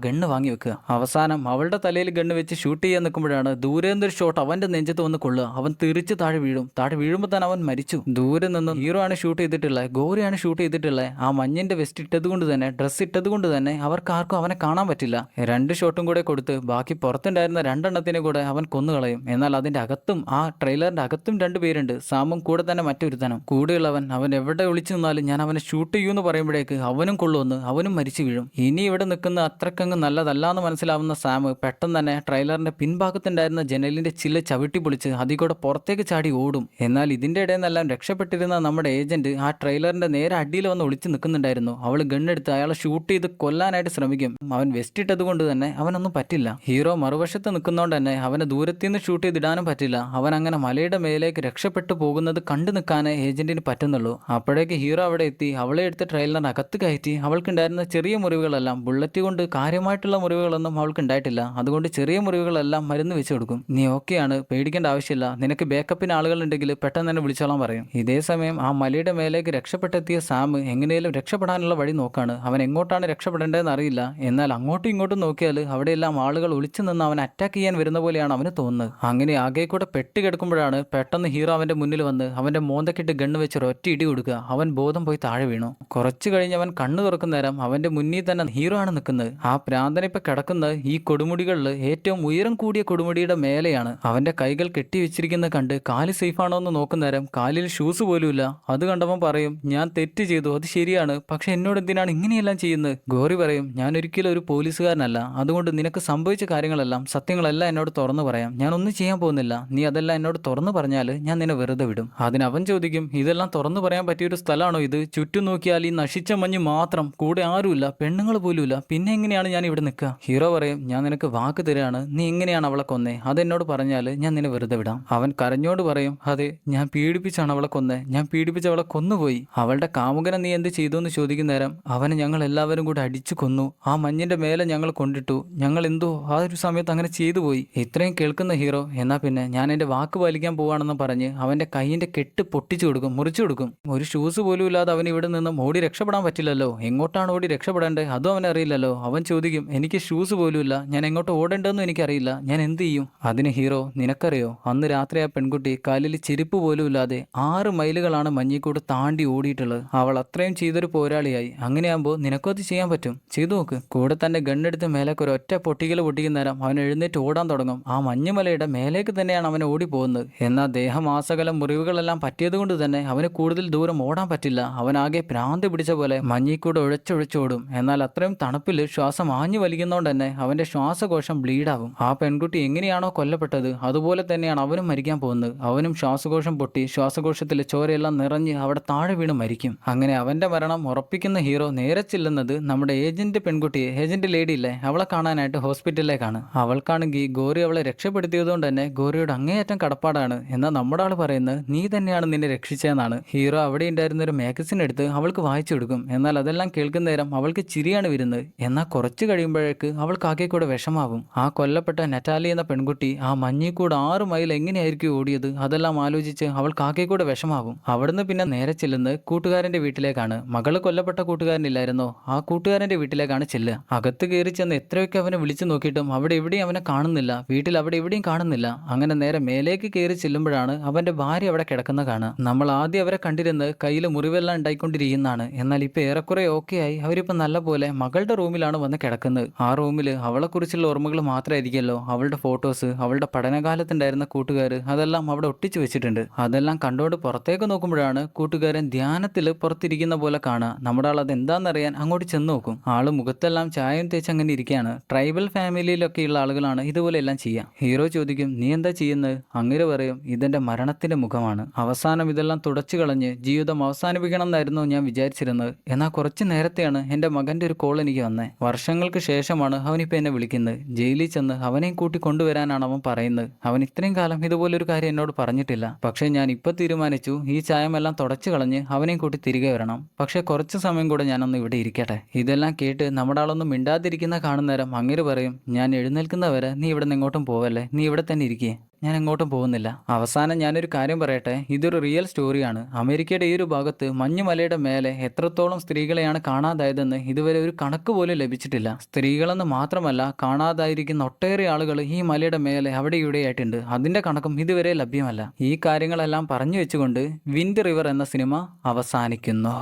ഗണ്ണ് വാങ്ങി വെക്കുക. അവസാനം അവളുടെ തലയിൽ ഗണ്ണ് വെച്ച് ഷൂട്ട് ചെയ്യാൻ നിൽക്കുമ്പോഴാണ് ദൂരേന്നൊരു ഷോട്ട് അവന്റെ നെഞ്ചത്ത് വന്ന് കൊള്ളുക. അവൻ തെറിച്ച് താഴെ വീഴും. താഴെ വീഴുമ്പോൾ തന്നെ അവൻ മരിച്ചു. ദൂരെ നിന്നും ഹീറോ ആണ് ഷൂട്ട് ചെയ്തിട്ടുള്ളത്, ഗോറിയാണ് ഷൂട്ട് ചെയ്തിട്ടുള്ളത്. ആ മഞ്ഞിന്റെ വെസ്റ്റ് ഇട്ടത് കൊണ്ട് തന്നെ, ഡ്രസ്സ് ഇട്ടത് കൊണ്ട് തന്നെ അവർക്ക് ആർക്കും അവനെ കാണാൻ പറ്റില്ല. 2 ഷോട്ടും കൂടെ കൊടുത്ത് ബാക്കി പുറത്തുണ്ടായിരുന്ന 2 എണ്ണത്തിനെ കൂടെ അവൻ കൊന്നുകളയും. എന്നാൽ അതിന്റെ അകത്തും ആ ട്രെയിലറിന്റെ അകത്തും 2 പേരുണ്ട്. സാമും കൂടെ തന്നെ മറ്റൊരുത്തനും. കൂടെയുള്ളവൻ അവൻ എവിടെ ഒളിച്ചു നിന്നാലും ഞാൻ അവനെ ഷൂട്ട് ചെയ്യുമെന്ന് പറയുമ്പോഴേക്ക് അവനും കൊള്ളുമെന്ന്, അവനും മരിച്ചു വീഴും. ഇനി ഇവിടെ നിൽക്കുന്ന അത്രക്കങ്ങ് നല്ലതല്ല എന്ന് മനസ്സിലാവുന്ന സാം പെട്ടെന്ന് തന്നെ ട്രെയിലറിന്റെ പിൻഭാഗത്തുണ്ടായിരുന്ന ജനലിന്റെ ചില്ല് ചവിട്ടി പൊളിച്ച് അതിൽ കൂടെ പുറത്തേക്ക് ചാടി ഓടും. എന്നാൽ ഇതിന്റെ ഇടയിൽ നിന്നെല്ലാം രക്ഷപ്പെട്ടിരുന്ന നമ്മുടെ ഏജന്റ് ആ ട്രെയിലറിന്റെ നേരെ അടിയിൽ വന്ന് ഒളിച്ചു നിൽക്കുന്നുണ്ടായിരുന്നു. അവൾ ഗണ്ണെടുത്ത് അയാളെ ഷൂട്ട് ചെയ്ത് കൊല്ലാനായിട്ട് ശ്രമിക്കും. അവൻ വെസ്റ്റ് ഇട്ടത് കൊണ്ട് തന്നെ അവനൊന്നും പറ്റില്ല. ഹീറോ മറുവശത്ത് നിൽക്കുന്നതുകൊണ്ട് തന്നെ അവനെ ദൂരത്തിൽ നിന്ന് ഷൂട്ട് ചെയ്തിടാനും പറ്റില്ല. അവൻ അങ്ങനെ മലയുടെ മേലേക്ക് രക്ഷപ്പെട്ടു പോകുന്നത് കണ്ടു നിൽക്കാനേ ഏജന്റിന് പറ്റുന്നുള്ളൂ. അപ്പോഴേക്ക് ഹീറോ അവിടെ എത്തി അവളെ എടുത്ത് ട്രെയിലറിന് അകത്ത് കയറ്റി. അവൾക്കുണ്ടായിരുന്ന ചെറിയ മുറിവുകളെല്ലാം, ബുള്ളറ്റ് കൊണ്ട് കാര്യമായിട്ടുള്ള മുറിവുകളൊന്നും അവൾക്ക് ഉണ്ടായിട്ടില്ല. അതുകൊണ്ട് ചെറിയ മുറിവുകളെല്ലാം മരുന്ന് വെച്ച് കൊടുക്കും. നീ ഓക്കെയാണ്, പേടിക്കേണ്ട ആവശ്യമില്ല, നിനക്ക് ബാക്കപ്പിന് ആളുകളുണ്ടെങ്കിൽ പെട്ടെന്ന് തന്നെ വിളിച്ചോളാൻ പറയും. ഇതേ സമയം ആ മലയുടെ മേലേക്ക് രക്ഷപ്പെട്ടെത്തിയ സാം എങ്ങനെയും രക്ഷപ്പെടാനുള്ള വഴി നോക്കാണ്. അവൻ എങ്ങോട്ടാണ് രക്ഷപ്പെടേണ്ടതെന്ന് അറിയില്ല. എന്നാൽ അങ്ങോട്ടും ഇങ്ങോട്ടും നോക്കിയാൽ അവിടെയെല്ലാം ആളുകൾ ഒളിച്ചു നിന്ന് അവൻ അറ്റാക്ക് ചെയ്യാൻ വരുന്ന പോലെയാണ് അവന് തോന്നുന്നത്. അങ്ങനെ ആകെ കൂടെ പെട്ട് കിടക്കുമ്പോഴാണ് പെട്ടെന്ന് ഹീറോ അവന്റെ മുന്നിൽ വന്ന് അവന്റെ മോന്തക്കിട്ട് ഗണ്ണ് വെച്ച് ഒറ്റ ഇടി കൊടുക്കുക. അവൻ ബോധം പോയി താഴെ വീണു. കുറച്ചു കഴിഞ്ഞ് അവൻ കണ്ണു തുറക്കുന്ന നേരം അവന്റെ മുന്നിൽ തന്നെ ഹീറോ ആണ് നിൽക്കുന്നത്. ആ പ്രാന്തൻ ഇപ്പൊ കിടക്കുന്നത് ഈ കൊടുമുടികളിൽ ഏറ്റവും ഉയരം കൂടിയ കൊടുമുടിയുടെ മേലെയാണ്. അവന്റെ കൈകൾ കെട്ടിവെച്ചിരിക്കുന്നത് കണ്ട് കാല് സേഫാണോ എന്ന് നോക്കുന്ന നേരം കാലിൽ ഷൂസ് പോലുമില്ല. അത് കണ്ടവൻ പറയും, ഞാൻ തെറ്റ് ചെയ്തു, അത് ശരിയാണ്, പക്ഷെ എന്നോട് എന്തിനാണ് ഇങ്ങനെയെല്ലാം ചെയ്യുന്നത്? ഗോറി പറയും, ഞാൻ ഒരിക്കലും ഒരു പോലീസുകാരനല്ല, അതുകൊണ്ട് നിനക്ക് സംഭവിച്ച കാര്യങ്ങളെല്ലാം സത്യങ്ങളെല്ലാം എന്നോട് തുറന്നു പറയാം. ഞാൻ ഒന്നും ചെയ്യാൻ പോകുന്നില്ല. നീ അതെല്ലാം എന്നോട് തുറന്നു പറഞ്ഞാൽ ഞാൻ നിന്നെ വെറുതെ വിടും. അതിനവൻ ചോദിക്കും, ഇതെല്ലാം തുറന്നു പറയാൻ പറ്റിയൊരു സ്ഥലമാണോ ഇത്? ചുറ്റും നോക്കിയാൽ ഈ നശിച്ച മഞ്ഞ് മാത്രം, കൂടെ ആരുമില്ല, പെണ്ണുങ്ങൾ പോലുമില്ല, പിന്നെ എങ്ങനെയാണ് ഞാൻ ഇവിടെ നിൽക്കുക? ഹീറോ പറയും, ഞാൻ നിനക്ക് വാക്ക് തരാണ്, നീ എങ്ങനെയാണ് അവളെ കൊന്നേ അതെന്നോട് പറഞ്ഞാൽ ഞാൻ നിന്നെ വെറുതെ വിടാം. അവൻ കരഞ്ഞോട് പറയും, അതെ, ഞാൻ പീഡിപ്പിച്ചാണ് അവളെ കൊന്നേ, ഞാൻ പീഡിപ്പിച്ച് അവളെ കൊന്നുപോയി. അവളുടെ കാമുകനെ നീ എന്ത് ചെയ്തു എന്ന് ചോദിക്കുന്ന നേരം അവനെ ഞങ്ങൾ എല്ലാവരും കൂടെ അടിച്ചു കൊന്നു, ആ മഞ്ഞിന്റെ മേലെ ഞങ്ങൾ കൊണ്ടിട്ടു, ഞങ്ങൾ എന്തോ ആ ഒരു സമയത്ത് അങ്ങനെ ചെയ്തു പോയി. ഇത്രയും കേൾക്കുന്ന ഹീറോ എന്നാ പിന്നെ ഞാൻ എന്റെ വാക്ക് പാലിക്കാൻ പോവാണെന്ന് പറഞ്ഞ് അവന്റെ കൈയിന്റെ കെട്ട് പൊട്ടിച്ചു കൊടുക്കും, മുറിച്ചു കൊടുക്കും. ഒരു ഷൂസ് പോലും ഇല്ലാതെ അവൻ ഇവിടെ നിന്നും ഓടി രക്ഷപ്പെടാൻ പറ്റില്ലല്ലോ. എങ്ങോട്ടാണ് ഓടി രക്ഷപ്പെടേണ്ടത് അതും അവൻ അറിയില്ലല്ലോ. അവൻ ചോദിക്കും, എനിക്ക് ഷൂസ് പോലും ഇല്ല, ഞാൻ എങ്ങോട്ട് ഓടേണ്ടതെന്നും എനിക്കറിയില്ല, ഞാൻ എന്ത് ചെയ്യും? അതിന് ഹീറോ, നിനക്കറിയോ അന്ന് രാത്രി ആ പെൺകുട്ടി കാലിൽ ചെരുപ്പ് പോലും ഇല്ലാതെ 6 മൈലുകളാണ് മഞ്ഞിക്കൂട് താണ്ടി ഓടിയിട്ടുള്ളത്. അവൾ അത്രയും ചെയ്തൊരു പോരാളിയായി. അങ്ങനെയാകുമ്പോൾ നിനക്കും അത് ചെയ്യാൻ പറ്റും, ചെയ്തു നോക്ക്. കൂടെ തന്നെ ഗണ്ണെടുത്ത് മേലേക്ക് ഒരു ഒറ്റ പൊട്ടിക്കൽ പൊട്ടിക്കുന്ന നേരം അവൻ എഴുന്നേറ്റ് ഓടാൻ തുടങ്ങും. ആ മഞ്ഞുമലയുടെ മേലേക്ക് തന്നെയാണ് അവൻ ഓടി പോകുന്നത്. എന്നാൽ ദേഹമാസകലം മുറിവുകളെല്ലാം പറ്റിയത് കൊണ്ട് തന്നെ അവന് കൂടുതൽ ദൂരം ഓടാൻ പറ്റില്ല. അവനാകെ ഭ്രാന്ത് പിടിച്ച പോലെ മഞ്ഞിക്കൂടെ ഉഴച്ചൊഴിച്ചോടും. എന്നാൽ അത്രയും തണുപ്പിൽ ശ്വാസം ആഞ്ഞു വലിക്കുന്നതുകൊണ്ട് തന്നെ അവന്റെ ശ്വാസകോശം ബ്ലീഡാവും. ആ പെൺകുട്ടി എങ്ങനെയാണോ കൊല്ലപ്പെട്ടത് അതുപോലെ തന്നെയാണ് അവനും മരിക്കാൻ പോകുന്നത്. അവനും ശ്വാസകോശം പൊട്ടി ശ്വാസകോശത്തിൽ ചോരയെല്ലാം നിറഞ്ഞ് അവിടെ താഴെ വീണ് മരിക്കും. അങ്ങനെ അവന്റെ മരണം ഉറപ്പിക്കുന്ന ഹീറോ നേരെ ചെല്ലുന്നത് നമ്മുടെ ഏജന്റ് പെൺകുട്ടിയെ, ഏജന്റ് ലേഡി ഇല്ലേ, അവളെ കാണാനായിട്ട് ഹോസ്പിറ്റലിലേക്കാണ്. അവൾക്കാണെങ്കിൽ ഗോറി അവളെ രക്ഷപ്പെടുത്തിയതുകൊണ്ട് തന്നെ ഗോറിയോട് അങ്ങേയറ്റം കടപ്പാടാണ്. എന്നാൽ നമ്മുടെ ആൾ പറയുന്നത്, നീ തന്നെയാണ് നിന്നെ രക്ഷിച്ചതെന്നാണ്. ഹീറോ അവിടെ ഉണ്ടായിരുന്ന ഒരു മാഗസിൻ എടുത്ത് അവൾക്ക് വായിച്ചു കൊടുക്കും. എന്നാൽ അതെല്ലാം കേൾക്കുന്ന നേരം അവൾക്ക് ചിരിയാണ് വരുന്നത്. എന്നാൽ കുറച്ച് കഴിയുമ്പോഴേക്ക് അവൾക്ക് ആകെ കൂടെ വിഷമാവും. ആ കൊല്ലപ്പെട്ട നറ്റാലി എന്ന പെൺകുട്ടി ആ മഞ്ഞിക്കൂട് 6 മൈൽ എങ്ങനെയായിരിക്കും ഓടിയത് അതെല്ലാം ആലോചിച്ച് അവൾക്ക് ആകെ കൂടെ വിഷമാവും. അവിടുന്ന് പിന്നെ നേരെ ചെല്ലുന്നത് കൂട്ടുകാരന്റെ വീട്ടിലേക്കാണ്. മകള് കൊല്ലപ്പെട്ട കൂട്ടുകാരനില്ലായിരുന്നോ, ആ കൂട്ടുകാരന്റെ വീട്ടിലേക്കാണ് ചെല്ലുക. അകത്ത് കയറി ചെന്ന് എത്രയൊക്കെ അവനെ വിളിച്ചു നോക്കിയിട്ടും അവിടെ എവിടെയും അവനെ കാണുന്നില്ല. വീട്ടിൽ അവിടെ എവിടെയും കാണുന്നില്ല. അങ്ങനെ നേരെ മേലേക്ക് കയറി ചെല്ലുമ്പോഴാണ് അവന്റെ ഭാര്യ അവിടെ കിടക്കുന്ന കാണുക. നമ്മൾ ആദ്യം അവരെ കണ്ടിരുന്നത് കയ്യിൽ മുറിവെല്ലാം ഉണ്ടായിക്കൊണ്ടിരിക്കുന്നതാണ്. എന്നാൽ ഇപ്പൊ ഏറെക്കുറെ ഓക്കെ ആയി. അവരിപ്പോ നല്ല പോലെ മകളുടെ റൂമിലാണ് വന്ന് കിടക്കുന്നത്. ആ റൂമിൽ അവളെ കുറിച്ചുള്ള ഓർമ്മകൾ മാത്രമായിരിക്കുമല്ലോ, അവളുടെ ഫോട്ടോസ്, അവളുടെ പഠനകാലത്തുണ്ടായിരുന്ന കൂട്ടുകാർ, അതെല്ലാം അവിടെ ഒട്ടിച്ചു വെച്ചിട്ടുണ്ട്. അതെല്ലാം കണ്ടോണ്ട് പുറത്തേക്ക് നോക്കുമ്പോഴാണ് കൂട്ടുകാരൻ ധ്യാനത്തിൽ പുറത്തിരിക്കുന്ന പോലെ കാണുക. നമ്മുടെ ആൾ അത് എന്താണെന്നറിയാൻ അങ്ങോട്ട് ചെന്ന് നോക്കും. ആള് മുഖത്തെല്ലാം ചായം തേച്ച് അങ്ങനെ ഇരിക്കുകയാണ്. ട്രൈബൽ ഫാമിലിയിലൊക്കെയുള്ള ആളുകളാണ് ഇതുപോലെ എല്ലാം ചെയ്യുക. ഹീറോ ചോദിക്കും, നീ എന്താ ചെയ്യുന്നത്? അങ്ങനെ പറയും, ഇതെന്റെ മരണത്തിന്റെ മുഖമാണ്. അവസാനം ഇതെല്ലാം തുടച്ചു കളഞ്ഞ് ജീവിതം അവസാനിപ്പിക്കണം എന്നായിരുന്നു ഞാൻ വിചാരിച്ചിരുന്നത്. എന്നാൽ കുറച്ച് നേരത്തെയാണ് എന്റെ മകന്റെ ഒരു കോൾ എനിക്ക് വന്നേ. വർഷങ്ങൾക്ക് ശേഷമാണ് അവനിപ്പോൾ എന്നെ വിളിക്കുന്നത്. ജയിലിൽ ചെന്ന് അവനെയും കൂട്ടി കൊണ്ടുവരാനാണ് അവൻ പറയുന്നത്. അവൻ ഇത്രയും കാലം ഇതുപോലൊരു കാര്യം എന്നോട് പറഞ്ഞിട്ടില്ല. പക്ഷേ ഞാൻ ഇപ്പോൾ തീരുമാനിച്ചു ഈ ചായമെല്ലാം തുടച്ചു കളഞ്ഞ് അവനെയും കൂട്ടി തിരികെ വരണം. പക്ഷേ കുറച്ച് സമയം കൂടെ ഞാനൊന്ന് ഇവിടെ ഇരിക്കട്ടെ. ഇതെല്ലാം കേട്ട് നമ്മുടെ ആളൊന്നും മിണ്ടാതിരിക്കുന്ന കാണുന്നേരം അങ്ങേര് പറയും, ഞാൻ എഴുന്നേൽക്കുന്നവരെ നീ ഇവിടെ നിന്ന് എങ്ങോട്ടും പോവല്ലേ, നീ ഇവിടെ തന്നെ ഇരിക്കേ, ഞാൻ എങ്ങോട്ടും പോകുന്നില്ല. അവസാനം ഞാനൊരു കാര്യം പറയട്ടെ, ഇതൊരു റിയൽ സ്റ്റോറിയാണ്. അമേരിക്കയുടെ ഈ ഒരു ഭാഗത്ത് മഞ്ഞുമലയുടെ മേലെ എത്രത്തോളം സ്ത്രീകളെയാണ് കാണാതായതെന്ന് ഇതുവരെ ഒരു കണക്ക് പോലും ലഭിച്ചിട്ടില്ല. സ്ത്രീകളെന്ന് മാത്രമല്ല, കാണാതായിരിക്കുന്ന ഒട്ടേറെ ആളുകൾ ഈ മലയുടെ മേലെ അവിടെ ഇവിടെയായിട്ടുണ്ട്. അതിന്റെ കണക്കും ഇതുവരെ ലഭ്യമല്ല. ഈ കാര്യങ്ങളെല്ലാം പറഞ്ഞു വെച്ചുകൊണ്ട് വിൻഡ് റിവർ എന്ന സിനിമ അവസാനിക്കുന്നു.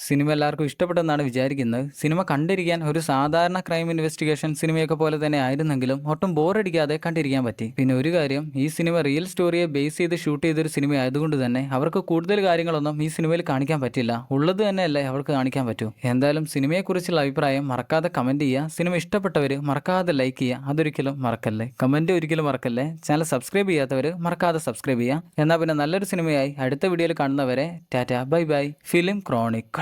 സിനിമ എല്ലാവർക്കും ഇഷ്ടപ്പെട്ടെന്നാണ് വിചാരിക്കുന്നത്. സിനിമ കണ്ടിരിക്കാൻ ഒരു സാധാരണ ക്രൈം ഇൻവെസ്റ്റിഗേഷൻ സിനിമയൊക്കെ പോലെ തന്നെ ആയിരുന്നെങ്കിലും ഒട്ടും ബോറടിക്കാതെ കണ്ടിരിക്കാൻ പറ്റി. പിന്നെ ഒരു കാര്യം, ഈ സിനിമ റിയൽ സ്റ്റോറിയെ ബേസ് ചെയ്ത് ഷൂട്ട് ചെയ്തൊരു സിനിമ ആയതുകൊണ്ട് തന്നെ അവർക്ക് കൂടുതൽ കാര്യങ്ങളൊന്നും ഈ സിനിമയിൽ കാണിക്കാൻ പറ്റില്ല. ഉള്ളത് തന്നെയല്ലേ അവർക്ക് കാണിക്കാൻ പറ്റൂ. എന്തായാലും സിനിമയെക്കുറിച്ചുള്ള അഭിപ്രായം മറക്കാതെ കമൻറ്റ് ചെയ്യുക. സിനിമ ഇഷ്ടപ്പെട്ടവർ മറക്കാതെ ലൈക്ക് ചെയ്യുക, അതൊരിക്കലും മറക്കല്ലേ. കമൻറ്റ് ഒരിക്കലും മറക്കല്ലേ. ചാനൽ സബ്സ്ക്രൈബ് ചെയ്യാത്തവർ മറക്കാതെ സബ്സ്ക്രൈബ് ചെയ്യുക. എന്നാൽ പിന്നെ നല്ലൊരു സിനിമയായി അടുത്ത വീഡിയോയിൽ കാണുന്നവരെ Tata bye bye. Film Chronicle.